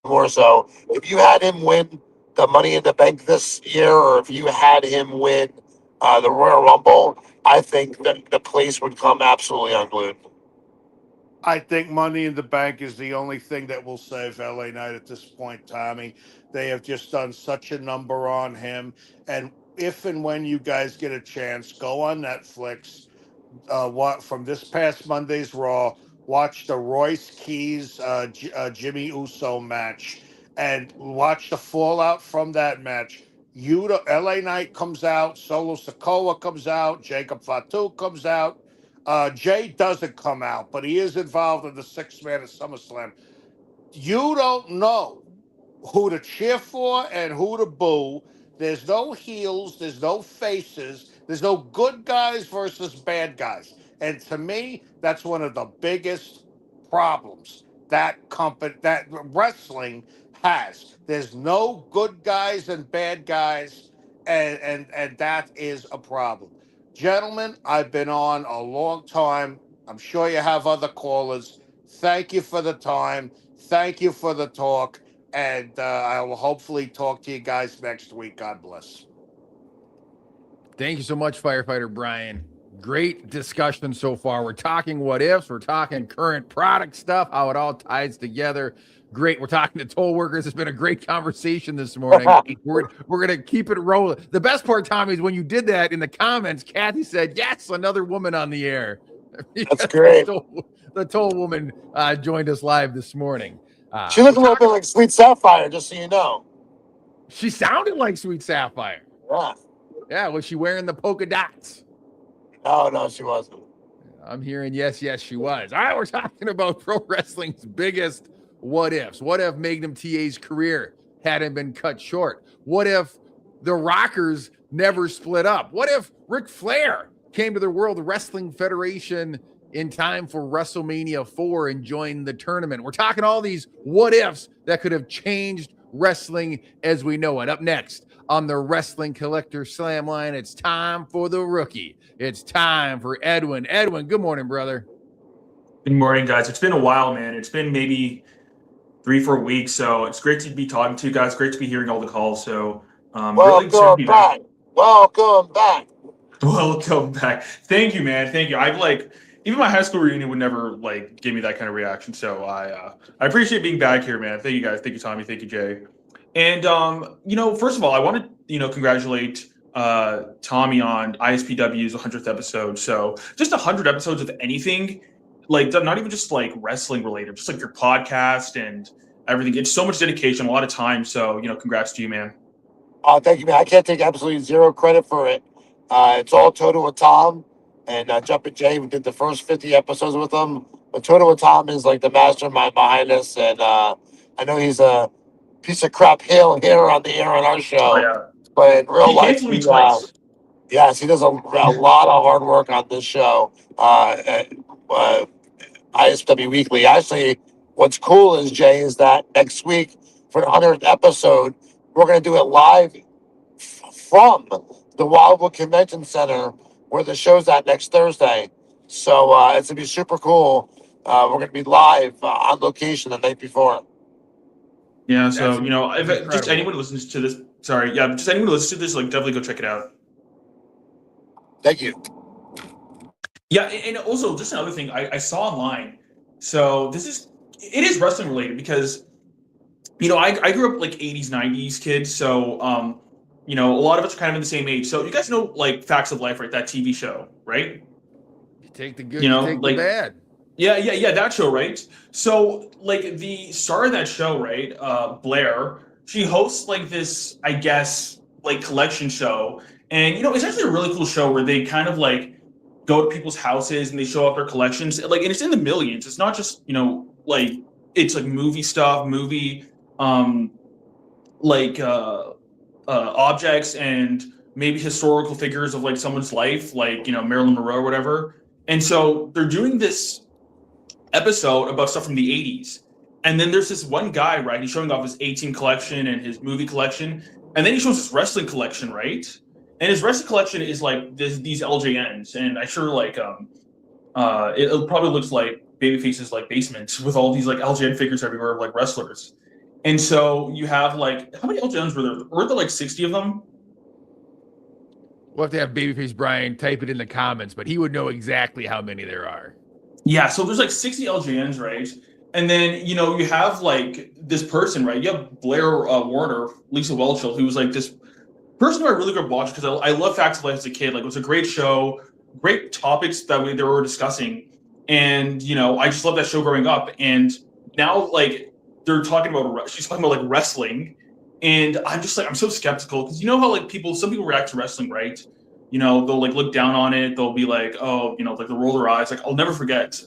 more so. If you had him win the Money in the Bank this year, or if you had him win the Royal Rumble, I think that the place would come absolutely unglued. I think Money in the Bank is the only thing that will save LA Knight at this point, Tommy. They have just done such a number on him. And if and when you guys get a chance, go on Netflix. What from this past Monday's Raw, watch the Royce Keys Jimmy Uso match, and watch the fallout from that match. LA Knight comes out, Solo Sikoa comes out, Jacob Fatu comes out. Jay doesn't come out, but he is involved in the 6 man at SummerSlam. You don't know who to cheer for and who to boo. There's no heels, there's no faces, there's no good guys versus bad guys. And to me, that's one of the biggest problems that wrestling has. There's no good guys and bad guys, and that is a problem. Gentlemen, I've been on a long time. I'm sure you have other callers. Thank you for the time. Thank you for the talk. And I will hopefully talk to you guys next week. God bless. Thank you so much, Firefighter Brian. Great discussion so far. We're talking what ifs, we're talking current product stuff, how it all ties together. Great. We're talking to toll workers. It's been a great conversation this morning. We're going to keep it rolling. The best part, Tommy, is when you did that in the comments, Kathy said, yes, another woman on the air. That's great. The toll woman joined us live this morning. She looked a little bit like Sweet Sapphire, just so you know. She sounded like Sweet Sapphire. Yeah. Yeah, was she wearing the polka dots? No, she wasn't. I'm hearing yes, she was. All right, we're talking about pro wrestling's biggest what ifs. What if Magnum TA's career hadn't been cut short? What if the Rockers never split up? What if Ric Flair came to the World Wrestling Federation in time for WrestleMania IV and joined the tournament? We're talking all these what ifs that could have changed wrestling as we know it. Up next on the Wrestling Collector Slam line, it's time for the rookie. It's time for Edwin. Edwin, good morning, brother. Good morning, guys. It's been a while, man. It's been maybe 3-4 weeks, so it's great to be talking to you guys. Great to be hearing all the calls. So really excited to be back. Welcome back. Welcome back. Thank you, man. Thank you. Even my high school reunion would never give me that kind of reaction. So I appreciate being back here, man. Thank you, guys. Thank you, Tommy. Thank you, Jay. And first of all, I want to congratulate Tommy on ISPW's 100th episode. So just 100 episodes of anything, not even just wrestling related, just your podcast and everything. It's so much dedication, a lot of time. So congrats to you, man. Oh, thank you, man. I can't take absolutely zero credit for it. It's all Toto with Tom and Jumpin' Jay. We did the first 50 episodes with him. But Toto with Tom is the mastermind behind this, and I know he's a piece of crap heel here on the air on our show. Oh, yeah. But in real He life, canceled me twice. yes, he does a lot of hard work on this show. ISW Weekly. Actually, what's cool is, Jay, is that next week for the 100th episode, we're going to do it live from the Wildwood Convention Center where the show's at next Thursday. So it's going to be super cool. We're going to be live on location the night before. Yeah, so if just anyone listens to this, just anyone who listens to this, definitely go check it out. Thank you. Yeah, and also just another thing I saw online. So it is wrestling related because I grew up 80s, 90s kids, so a lot of us are kind of in the same age. So you guys know Facts of Life, right? That TV show, right? You take the good, you take the bad. Yeah, that show, right? So, the star of that show, right, Blair, she hosts, this, I guess, collection show. And, it's actually a really cool show where they kind of, go to people's houses and they show off their collections. And it's in the millions. It's not just, it's, movie stuff, objects and maybe historical figures of, someone's life, Marilyn Monroe or whatever. And so they're doing this episode about stuff from the 80s. And then there's this one guy, right? He's showing off his 18 collection and his movie collection. And then he shows his wrestling collection, right? And his wrestling collection is these LJNs. And I'm sure it probably looks like Babyface's basement with all these LJN figures everywhere of wrestlers. And so you have how many LJNs were there? Were there 60 of them? We'll have to have Babyface Brian type it in the comments, but he would know exactly how many there are. Yeah, so there's like 60 LJNs, right? And then, you know, you have like this person, right? You have Blair Warner, Lisa Whelchel, who was like this person who I really could watch because I love Facts of Life as a kid. Like, it was a great show, great topics that they were discussing. And, you know, I just love that show growing up. And now, like, they're talking about, she's talking about like wrestling. And I'm just like, I'm so skeptical because you know how like some people react to wrestling, right? You know, they'll like look down on it. They'll be like, oh, you know, like they'll roll their eyes. Like, I'll never forget.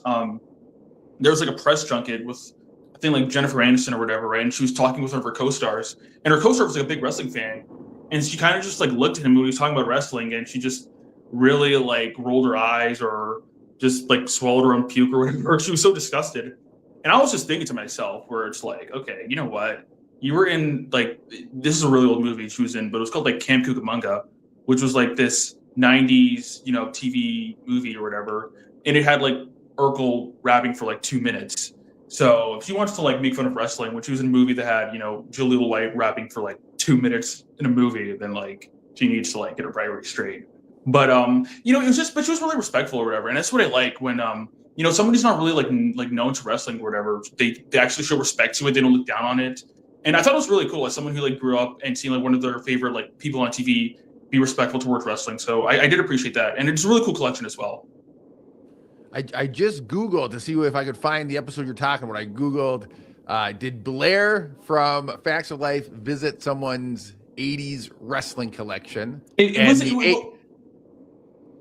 There was like a press junket with, I think like Jennifer Aniston or whatever, right? And she was talking with one of her co-stars, and her co-star was like a big wrestling fan, and she kind of just like looked at him when he was talking about wrestling, and she just really like rolled her eyes or just like swallowed her own puke or whatever. She was so disgusted, and I was just thinking to myself, where it's like, okay, you know what? You were in like, this is a really old movie she was in, but it was called like Camp Cucamonga, which was like this 90s, you know, TV movie or whatever, and it had like Urkel rapping for like 2 minutes. So if she wants to like make fun of wrestling, when she was in a movie that had, you know, Jaleel White rapping for like 2 minutes in a movie, then like she needs to like get her priorities straight. But you know, it was just, but she was really respectful or whatever, and that's what I like when you know, somebody's not really like known to wrestling or whatever. They actually show respect to it. They don't look down on it, and I thought it was really cool as someone who like grew up and seen like one of their favorite like people on TV be respectful towards wrestling. So I did appreciate that, and it's a really cool collection as well. I just Googled to see if I could find the episode you're talking about. I Googled, did Blair from Facts of Life visit someone's 80s wrestling collection?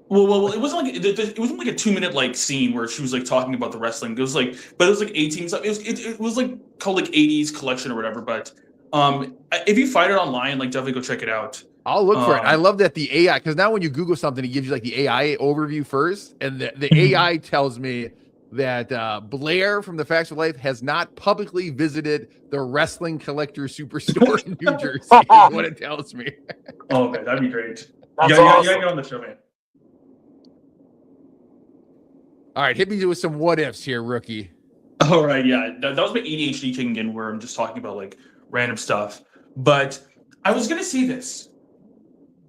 Well, it wasn't like it wasn't like a 2-minute like scene where she was like talking about the wrestling. It was like, but it was like 18. It was like called like 80s collection or whatever. But if you find it online, like definitely go check it out. I'll look for it. I love that the AI, because now when you Google something, it gives you like the AI overview first, and the AI tells me that Blair from the Facts of Life has not publicly visited the Wrestling Collector Superstore in New Jersey. Is what it tells me. Oh man, that'd be great. That's You awesome. gotta get on the show, man. All right, hit me with some what ifs here, rookie. All right, yeah, that was my ADHD kicking in, where I'm just talking about like random stuff. But I was gonna say this.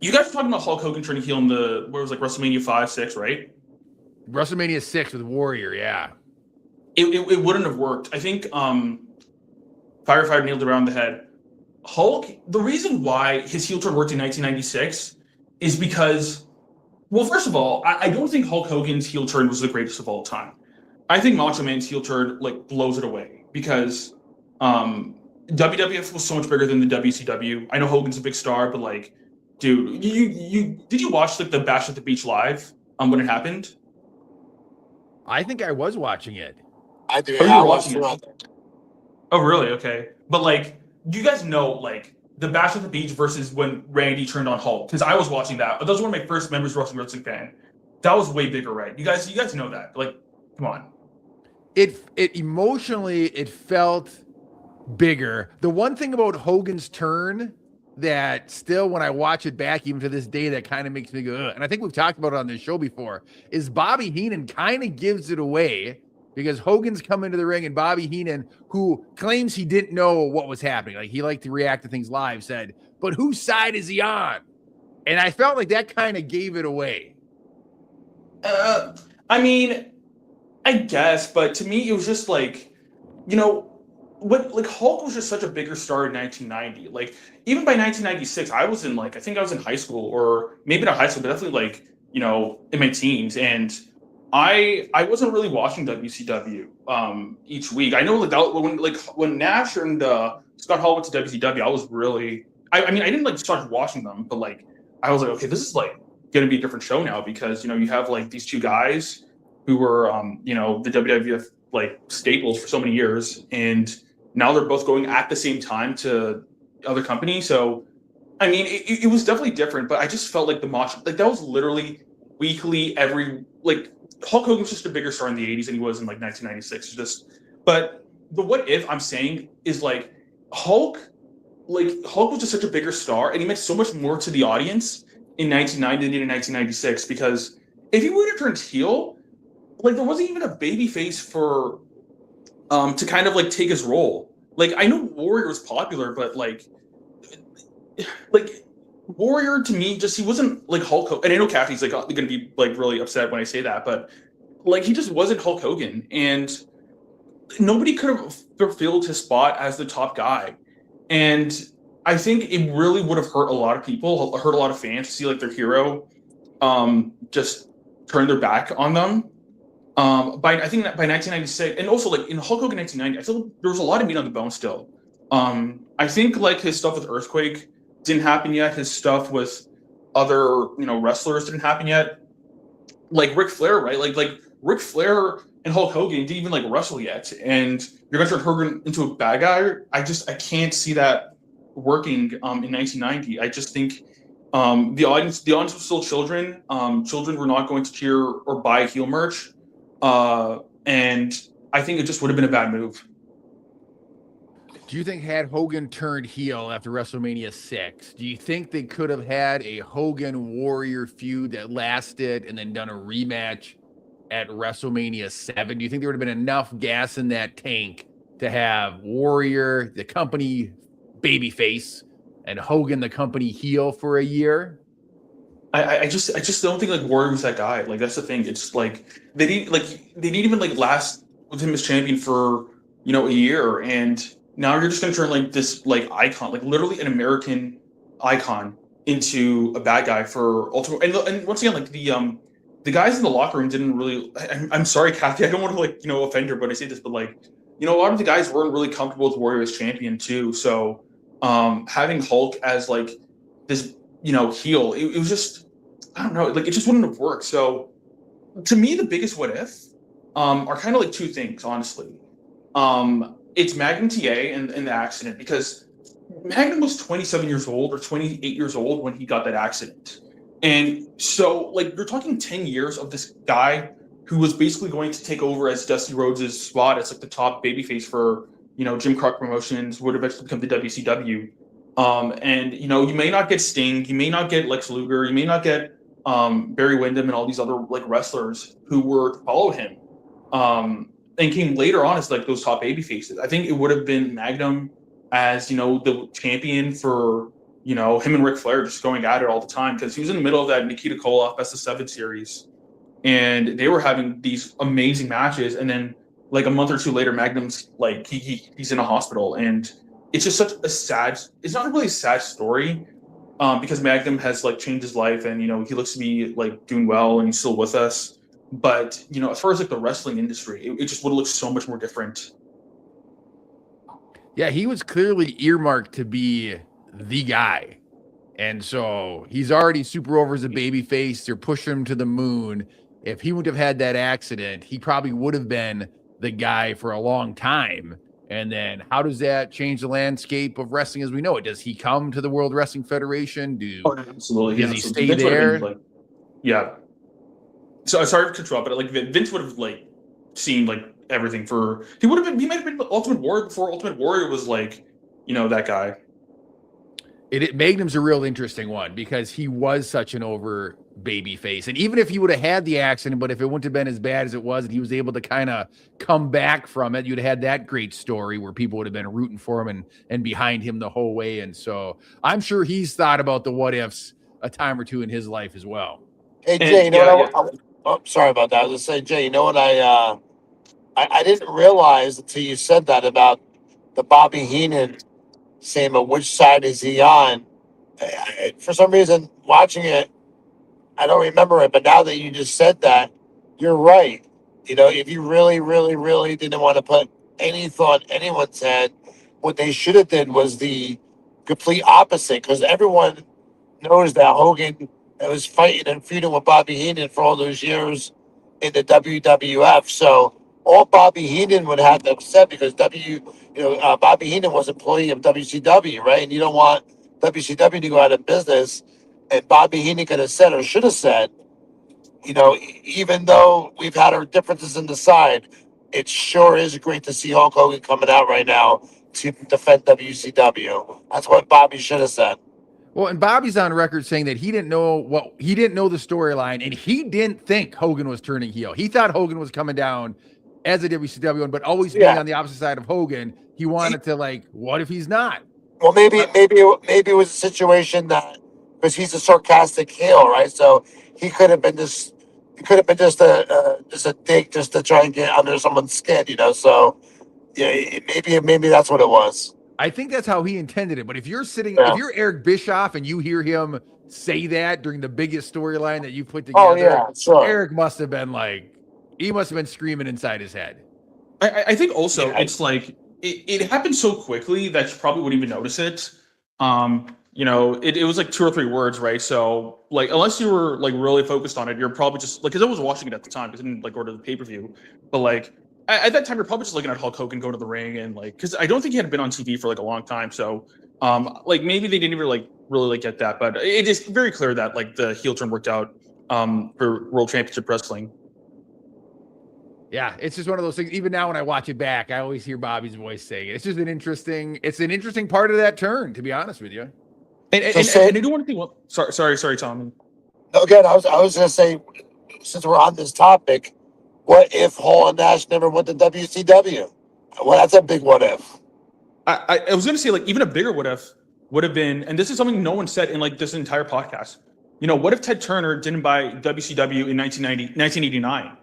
You guys were talking about Hulk Hogan turning heel in where it was like WrestleMania 5, 6, right? WrestleMania 6 with Warrior, yeah. It wouldn't have worked. I think Firefighter nailed it around the head. Hulk, the reason why his heel turn worked in 1996 is because, well, first of all, I don't think Hulk Hogan's heel turn was the greatest of all time. I think Macho Man's heel turn like blows it away because WWF was so much bigger than the WCW. I know Hogan's a big star, but like, dude, did you watch like the Bash at the Beach live when it happened? I think I was watching it. I do. Oh, Yeah, you I were watched watching it. Oh, really? Okay. But like, do you guys know like the Bash at the Beach versus when Randy turned on Hulk? Because I was watching that. That was one of my first memories of wrestling fan. That was way bigger, right? You guys know that. Like, come on. It emotionally, it felt bigger. The one thing about Hogan's turn that still, when I watch it back, even to this day, that kind of makes me go, ugh, and I think we've talked about it on this show before, is Bobby Heenan kind of gives it away because Hogan's come into the ring, and Bobby Heenan, who claims he didn't know what was happening, like he liked to react to things live, said, but whose side is he on? And I felt like that kind of gave it away. I mean, I guess, but to me, it was just like, you know, like Hulk was just such a bigger star in 1990. Like even by 1996, I think I was in high school, or maybe not high school, but definitely like, you know, in my teens, and I wasn't really watching WCW each week. I know when Nash and Scott Hall went to WCW, I was really, I mean, I didn't like start watching them, but like I was like, okay, this is like going to be a different show now because, you know, you have like these two guys who were you know, the WWF like staples for so many years, and now they're both going at the same time to other companies. So, I mean, it was definitely different, but I just felt like the Macho, like that was literally weekly, like Hulk Hogan was just a bigger star in the 80s than he was in like 1996. But the what if I'm saying is like Hulk was just such a bigger star, and he meant so much more to the audience in 1990 than in 1996, because if he would have turned heel, like there wasn't even a baby face for to kind of like take his role. Like I know Warrior was popular, but like Warrior to me, just he wasn't like Hulk Hogan. And I know Kathy's like going to be like really upset when I say that, but like he just wasn't Hulk Hogan, and nobody could have fulfilled his spot as the top guy. And I think it really would have hurt a lot of people, hurt a lot of fans to see like their hero just turn their back on them. I think that by 1996, and also like in Hulk Hogan 1990, I feel there was a lot of meat on the bone still. I think like his stuff with Earthquake didn't happen yet. His stuff with other wrestlers didn't happen yet. Like Ric Flair, right? Like Ric Flair and Hulk Hogan didn't even like wrestle yet, and you're gonna turn Hogan into a bad guy. I can't see that working in 1990. I just think the audience was still children. Children were not going to cheer or buy heel merch, and I think it just would have been a bad move. Do you think had Hogan turned heel after WrestleMania 6, do you think they could have had a Hogan Warrior feud that lasted and then done a rematch at WrestleMania 7? Do you think there would have been enough gas in that tank to have Warrior, the company babyface, and Hogan, the company heel for a year? I just don't think like Warrior was that guy. Like that's the thing. It's like they didn't even like last with him as champion for a year, and now you're just gonna turn like this like icon, like literally an American icon, into a bad guy for Ultimate. And once again, like the guys in the locker room didn't really. I'm sorry, Kathy. I don't want to like offend her, but I say this, but like a lot of the guys weren't really comfortable with Warrior as champion too. So having Hulk as like this heel, it was just, I don't know, like it just wouldn't have worked. So to me, the biggest what if are kind of like two things, honestly. It's Magnum TA and the accident, because Magnum was 27 years old or 28 years old when he got that accident. And so like you're talking 10 years of this guy who was basically going to take over as Dusty Rhodes' spot as like the top babyface for Jim Crockett Promotions, would eventually become the WCW. And you may not get Sting, you may not get Lex Luger, you may not get Barry Windham and all these other like wrestlers who were to follow him, and came later on as like those top baby faces. I think it would have been Magnum as the champion for him and Ric Flair just going at it all the time, because he was in the middle of that Nikita Koloff Best of 7 series, and they were having these amazing matches, and then like a month or two later, Magnum's like he's in a hospital, and it's just such a sad. It's not really a sad story, because Magnum has like changed his life, and he looks to be like doing well, and he's still with us. But as far as like the wrestling industry, it just would have looked so much more different. Yeah, he was clearly earmarked to be the guy, and so he's already super over as a baby face. They're pushing him to the moon. If he wouldn't have had that accident, he probably would have been the guy for a long time. And then how does that change the landscape of wrestling as we know it? Does he come to the World Wrestling Federation? Absolutely. Does he stay there? Like, yeah. So sorry to interrupt, but like Vince would have like seen like everything for. He might have been the Ultimate Warrior before Ultimate Warrior was like that guy. Magnum's a real interesting one because he was such an over baby face. And even if he would have had the accident, but if it wouldn't have been as bad as it was, and he was able to kind of come back from it, you'd have had that great story where people would have been rooting for him and behind him the whole way. And so I'm sure he's thought about the what ifs a time or two in his life as well. Hey Jay, sorry about that. I was just saying, Jay, what I didn't realize until you said that about the Bobby Heenan saying, but which side is he on? For some reason, watching it, I don't remember it, but now that you just said that, you're right. If you really, really, really didn't want to put any thought in anyone's head, what they should have did was the complete opposite, because everyone knows that Hogan was fighting and feuding with Bobby Heenan for all those years in the WWF. So all Bobby Heenan would have to have said, because Bobby Heenan was employee of WCW, right? And you don't want WCW to go out of business. And Bobby Heenan could have said or should have said, even though we've had our differences in the side, it sure is great to see Hulk Hogan coming out right now to defend WCW. That's what Bobby should have said. Well, and Bobby's on record saying that he didn't know the storyline, and he didn't think Hogan was turning heel. He thought Hogan was coming down as a WCW, but always being on the opposite side of Hogan. He wanted to what if he's not? Well, maybe it was a situation that because he's a sarcastic heel, right? So he could have been just a dick just to try and get under someone's skin, you know. So yeah, maybe that's what it was. I think that's how he intended it. But if you're Yeah. Eric Bischoff and you hear him say that during the biggest storyline that you put Oh together, yeah, sure. Eric must have been screaming inside his head. I think also Yeah. it's like it happened so quickly that you probably wouldn't even notice it. It was like 2 or 3 words, right? So like unless you were like really focused on it, you're probably just like, because I was watching it at the time because I didn't like order the pay-per-view, but like at that time you're probably just looking at Hulk Hogan go to the ring and like, because I don't think he had been on TV for like a long time, so like maybe they didn't even like really like get that, but it is very clear that like the heel turn worked out for World Championship Wrestling. Yeah, it's just one of those things. Even now, when I watch it back, I always hear Bobby's voice saying it. It's just an interesting part of that turn, to be honest with you. And I do want to think. Well, sorry, Tom. No, again, I was gonna say, since we're on this topic, what if Hall and Nash never went to WCW? Well, that's a big what if. I was going to say, like, even a bigger what if would have been, and this is something no one said in like this entire podcast. You know, what if Ted Turner didn't buy WCW in 1989?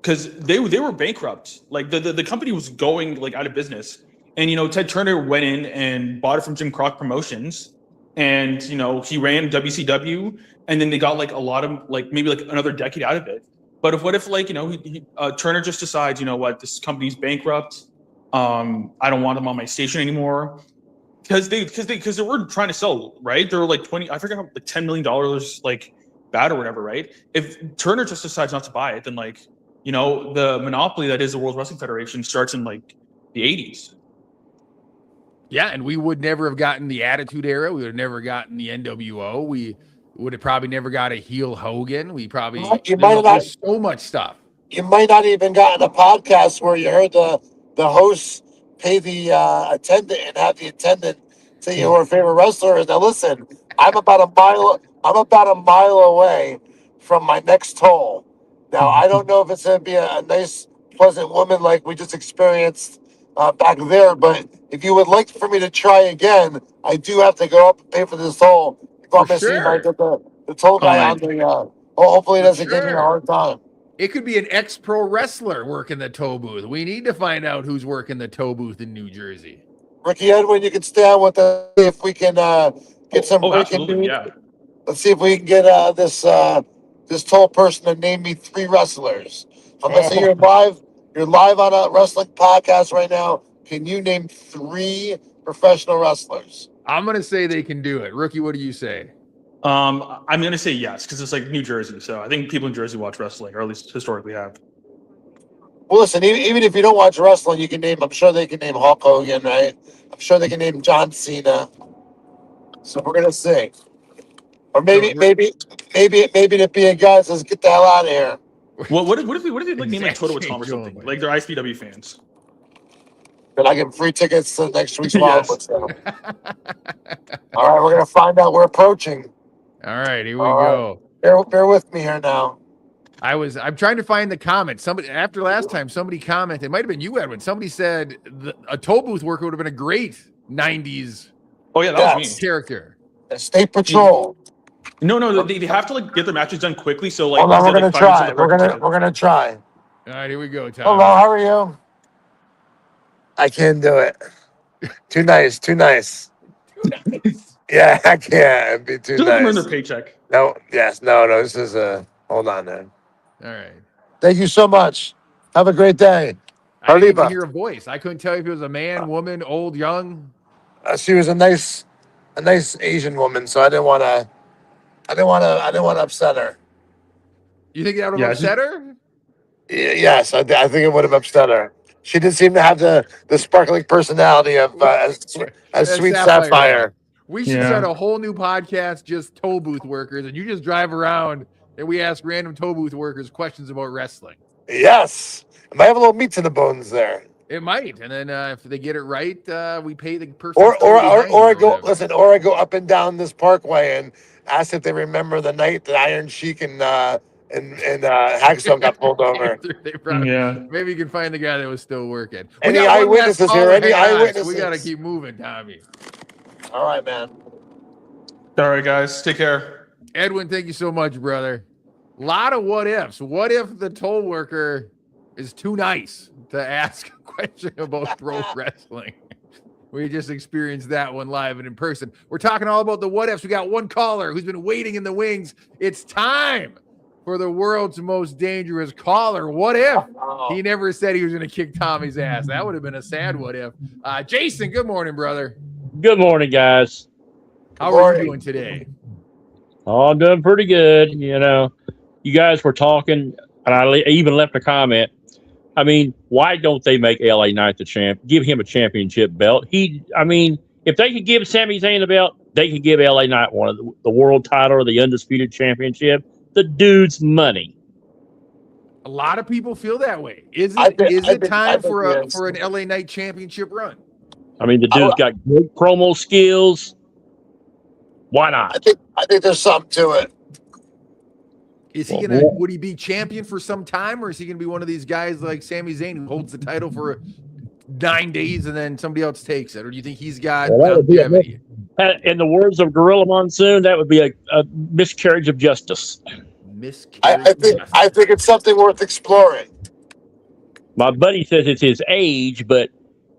Because they were bankrupt. Like the company was going like out of business, and you know Ted Turner went in and bought it from Jim Croc Promotions, and you know he ran WCW, and then they got like a lot of like maybe like another decade out of it. But what if like, you know, Turner just decides, you know what, this company's bankrupt. I don't want them on my station anymore, because they were trying to sell, right? They were like 20, I forget how, like $10 million like bad or whatever, right? If Turner just decides not to buy it, then like, you know, the monopoly that is the World Wrestling Federation starts in like the 80s. Yeah, and we would never have gotten the Attitude Era. We would have never gotten the NWO. We would have probably never got a heel Hogan. There's so much stuff. You might not even gotten a podcast where you heard the hosts pay the attendant and have the attendant say who her favorite wrestler is. Now listen, I'm about a mile away from my next toll. Now I don't know if it's gonna be a nice, pleasant woman like we just experienced back there, but if you would like for me to try again, I do have to go up and pay for this toll. If I'm gonna see if I get the toll guy on the hopefully he doesn't give me a hard time. It could be an ex-pro wrestler working the tow booth. We need to find out who's working the tow booth in New Jersey. Ricky Edwin, you can stay on with us if we can get some breaking news. Yeah. Let's see if we can get this tall person to name me 3 wrestlers. I'm gonna say you're live on a wrestling podcast right now. Can you name 3 professional wrestlers? I'm gonna say they can do it. Rookie, what do you say? I'm gonna say yes, because it's like New Jersey, so I think people in Jersey watch wrestling, or at least historically have. Well, listen, even if you don't watch wrestling, you can name. I'm sure they can name Hulk Hogan, right? I'm sure they can name John Cena. So we're gonna see, or maybe to be a guy says, "Get the hell out of here." Well, what if they like name like Toto or Tom or something? Like they're ISPW fans. Then I get free tickets to next week's Yes. Wild. All right, we're gonna find out. We're approaching. All right, here we go. Bear with me here now. I'm trying to find the comment. Somebody after last time, somebody commented. It might have been you, Edwin. Somebody said a toll booth worker would have been a great '90s. Oh yeah, that was me. Character. State Patrol. No, they have to like get their matches done quickly. So like, hold on, we're gonna try. We're gonna try. All right, here we go, Tom. Hello, how are you? I can't do it. Too nice. Yeah, I can't. It'd be too nice. Earn their paycheck. No. This is hold on, man. All right. Thank you so much. Have a great day. I didn't even hear a voice. I couldn't tell if it was a man, woman, old, young. She was a nice Asian woman, so I didn't want to upset her. You think that would have upset her? Yes, I think it would have upset her. She did seem to have the sparkling personality of as sweet sapphire. We should start a whole new podcast, just toll booth workers, and you just drive around and we ask random toll booth workers questions about wrestling. Yes, it might have a little meat to the bones there. It might, and then if they get it right, we pay the person. Or I go up and down this parkway and ask if they remember the night that Iron Sheik and Hacksaw got pulled over. Maybe you can find the guy that was still working. Any eyewitnesses here? Any eyewitnesses? We got to keep moving, Tommy. All right, man. All right, guys. Take care. Edwin, thank you so much, brother. A lot of what ifs. What if the toll worker is too nice to ask a question about pro wrestling? We just experienced that one live and in person. We're talking all about the what ifs. We got one caller who's been waiting in the wings. It's time for the world's most dangerous caller. What if he never said he was going to kick Tommy's ass? That would have been a sad what if. Jason, good morning, brother. Good morning, guys. How are you doing today? Oh, I'm doing pretty good. You know, you guys were talking, and I even left a comment. I mean, why don't they make LA Knight the champ? Give him a championship belt. If they could give Sami Zayn the belt, they could give LA Knight one of the world title or the undisputed championship. The dude's money. A lot of people feel that way. Is it time for an LA Knight championship run? I mean, the dude's got great promo skills. Why not? I think there's something to it. Is he would he be champion for some time, or is he gonna be one of these guys like Sami Zayn who holds the title for 9 days and then somebody else takes it? Or do you think he's got longevity? In the words of Gorilla Monsoon, that would be a miscarriage of justice. I think it's something worth exploring. My buddy says it's his age, but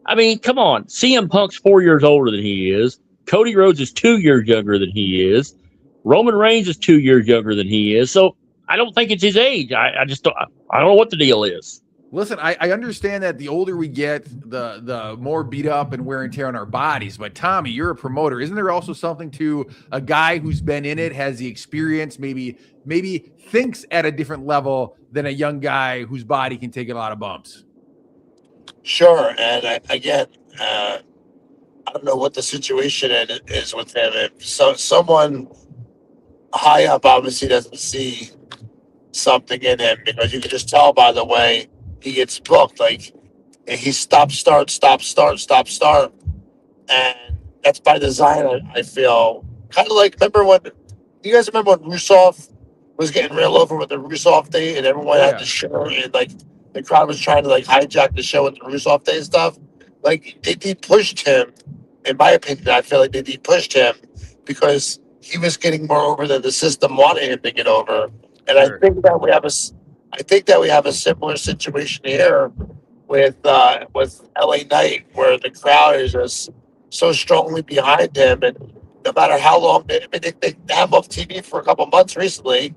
I mean, come on. CM Punk's 4 years older than he is. Cody Rhodes is 2 years younger than he is. Roman Reigns is 2 years younger than he is. So I don't think it's his age. I just don't know what the deal is. Listen, I understand that the older we get, the more beat up and wear and tear on our bodies. But Tommy, you're a promoter. Isn't there also something to a guy who's been in it, has the experience, maybe thinks at a different level than a young guy whose body can take a lot of bumps? Sure. And I don't know what the situation is with him. If someone high up obviously doesn't see something in him, because you can just tell by the way he gets booked. Like, he stop, start. And that's by design, I feel. Kind of like, you guys remember when Rusev was getting real over with the Rusev Day and everyone had the show and like the crowd was trying to like hijack the show with the Rusev Day stuff? Like, they pushed him, in my opinion. I feel like they pushed him because he was getting more over than the system wanted him to get over. And I think that we have a similar situation here with LA Knight, where the crowd is just so strongly behind him, and no matter how long they have off TV for a couple months recently,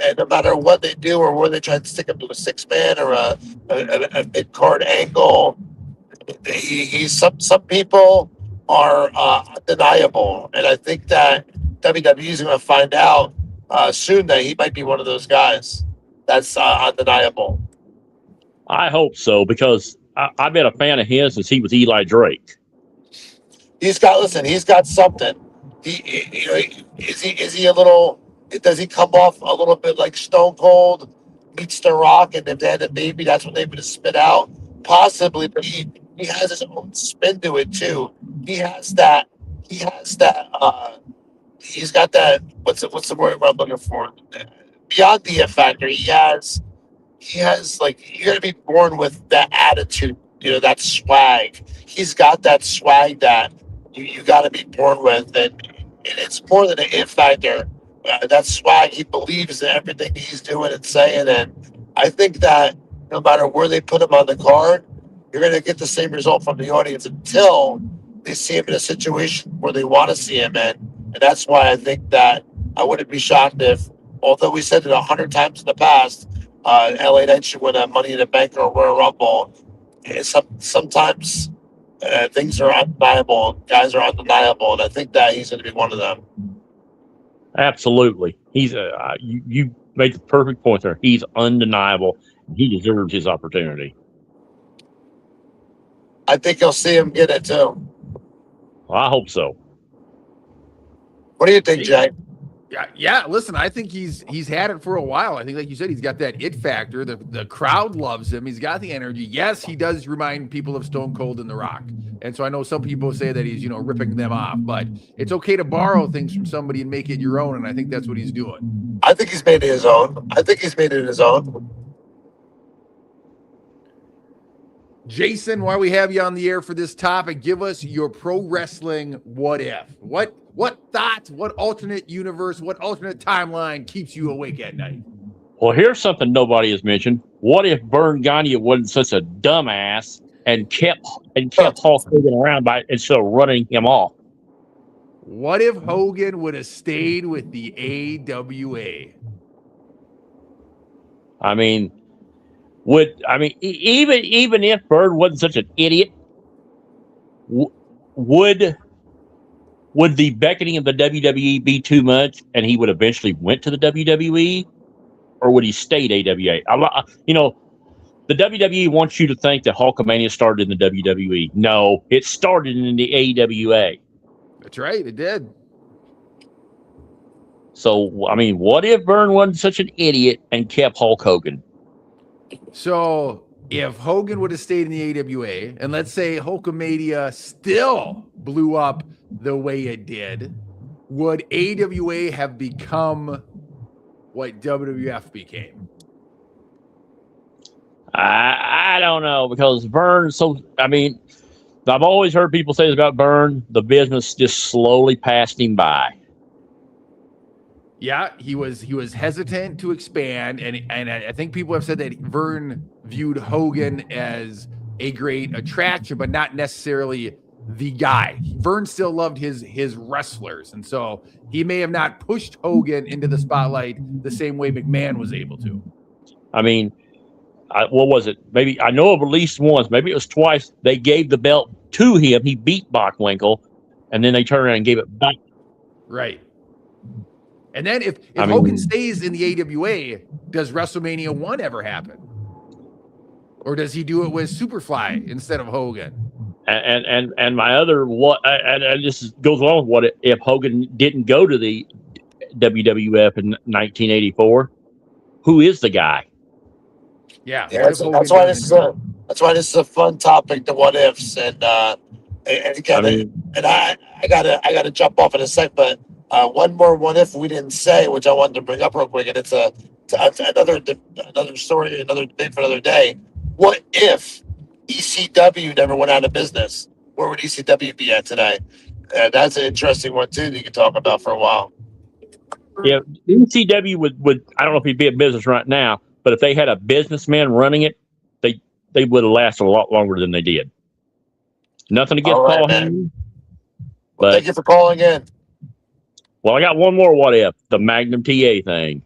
and no matter what they do or where they try to stick him to a 6-man or a mid-card angle, some people are undeniable, and I think that WWE is going to find out soon that he might be one of those guys that's undeniable. I hope so, because I've been a fan of his since he was Eli Drake. He's got something. Is he a little? Does he come off a little bit like Stone Cold meets The Rock, and if they had a baby, that's what they would spit out? Possibly, but he has his own spin to it too. He has that. He's got that. What's the word I'm looking for? Beyond the F factor, he has like, you got to be born with that attitude, that swag. He's got that swag that you got to be born with, and it's more than an it factor. That swag, he believes in everything he's doing and saying, and I think that no matter where they put him on the card, you're going to get the same result from the audience until they see him in a situation where they want to see him in, and that's why I think that I wouldn't be shocked if, although we said it 100 times in the past, LA Knight should win a Money in the Bank or a Royal Rumble. Sometimes things are undeniable. Guys are undeniable, and I think that he's going to be one of them. Absolutely. He's you made the perfect point there. He's undeniable. He deserves his opportunity. I think you'll see him get it too. Well, I hope so. What do you think, Jay? Yeah. Listen, I think he's had it for a while. I think, like you said, he's got that it factor. The crowd loves him. He's got the energy. Yes, he does remind people of Stone Cold and The Rock. And so I know some people say that he's, ripping them off, but it's okay to borrow things from somebody and make it your own. And I think that's what he's doing. I think he's made it his own. Jason, while we have you on the air for this topic, give us your pro wrestling what if. What thoughts, what alternate universe, what alternate timeline keeps you awake at night? Well, here's something nobody has mentioned. What if Vern Gagne wasn't such a dumbass and kept Hulk Hogan around instead of running him off? What if Hogan would have stayed with the AWA? I mean, even if Vern wasn't such an idiot, would the beckoning of the WWE be too much, and he would eventually went to the WWE, or would he stayed AWA? The WWE wants you to think that Hulkamania started in the WWE. No, it started in the AWA. That's right, it did. So, I mean, what if Vern wasn't such an idiot and kept Hulk Hogan? So, if Hogan would have stayed in the AWA, and let's say Hulkamania still blew up the way it did, would AWA have become what WWF became? I don't know, because Vern. I've always heard people say this about Vern. The business just slowly passed him by. Yeah, he was hesitant to expand, and I think people have said that Vern viewed Hogan as a great attraction, but not necessarily the guy. Vern still loved his wrestlers, and so he may have not pushed Hogan into the spotlight the same way McMahon was able to. I mean, what was it? Maybe I know of at least once, maybe it was twice. They gave the belt to him. He beat Bockwinkel, and then they turned around and gave it back. Right. And then if Hogan stays in the AWA, does WrestleMania 1 ever happen? Or does he do it with Superfly instead of Hogan? And my other and this goes along with what if Hogan didn't go to the WWF in 1984? Who is the guy? Yeah, that's why this is a fun topic. The what ifs, and again, I gotta jump off in a sec, but one more what if we didn't say, which I wanted to bring up real quick, and it's another story, another debate for another day. What if ECW never went out of business? Where would ECW be at today? That's an interesting one too that you can talk about for a while. Yeah, ECW would I don't know if he'd be in business right now, but if they had a businessman running it, they would have lasted a lot longer than they did. Nothing against Paul Heyman. Well, thank you for calling in. Well, I got one more what if, the Magnum TA thing.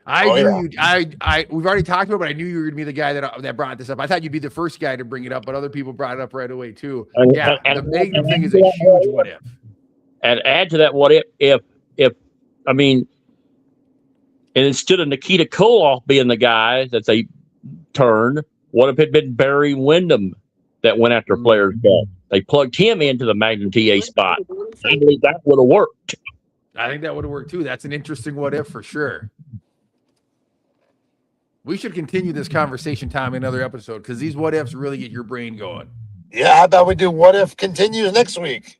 We've already talked about it, but I knew you were going to be the guy that brought this up. I thought you'd be the first guy to bring it up, but other people brought it up right away too. The Magnum thing is a huge what if. And add to that what if and instead of Nikita Koloff being the guy that they turned, what if it had been Barry Windham that went after Flair's belt? They plugged him into the Magnum TA spot. I believe that would have worked. I think that would have worked too. That's an interesting what if for sure. We should continue this conversation, Tom, in another episode, because these what ifs really get your brain going. Yeah, how about we do what if continues next week?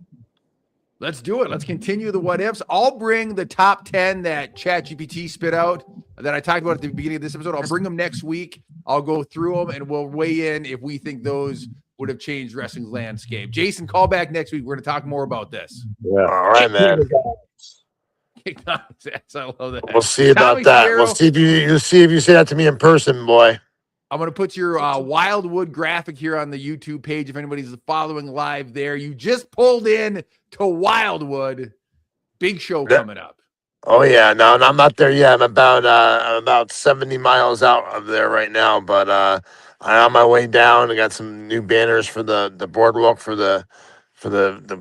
Let's do it. Let's continue the what ifs. I'll bring the top 10 that ChatGPT spit out that I talked about at the beginning of this episode. I'll bring them next week. I'll go through them and we'll weigh in if we think those would have changed wrestling's landscape. Jason, call back next week. We're going to talk more about this. Yeah. All right, man. I love that. We'll see about that. We'll see if you say that to me in person, boy. I'm going to put your Wildwood graphic here on the YouTube page if anybody's following live there. You just pulled in to Wildwood. Big show coming up. Oh yeah, no, I'm not there yet. I'm about 70 miles out of there right now, but I'm on my way down. I got some new banners for the boardwalk for the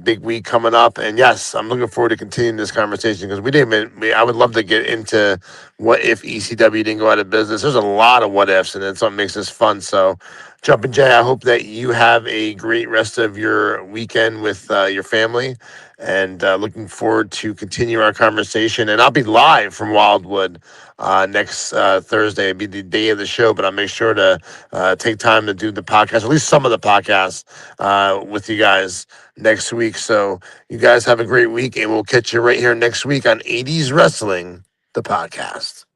big week coming up, and yes, I'm looking forward to continuing this conversation because I would love to get into what if ECW didn't go out of business. There's a lot of what ifs, and that's what makes this fun. So, Jumpin' Jay, I hope that you have a great rest of your weekend with your family, and looking forward to continue our conversation. And I'll be live from Wildwood next Thursday. It'll be the day of the show, but I'll make sure to take time to do the podcast, at least some of the podcasts with you guys next week. So you guys have a great week, and we'll catch you right here next week on 80s Wrestling, the podcast.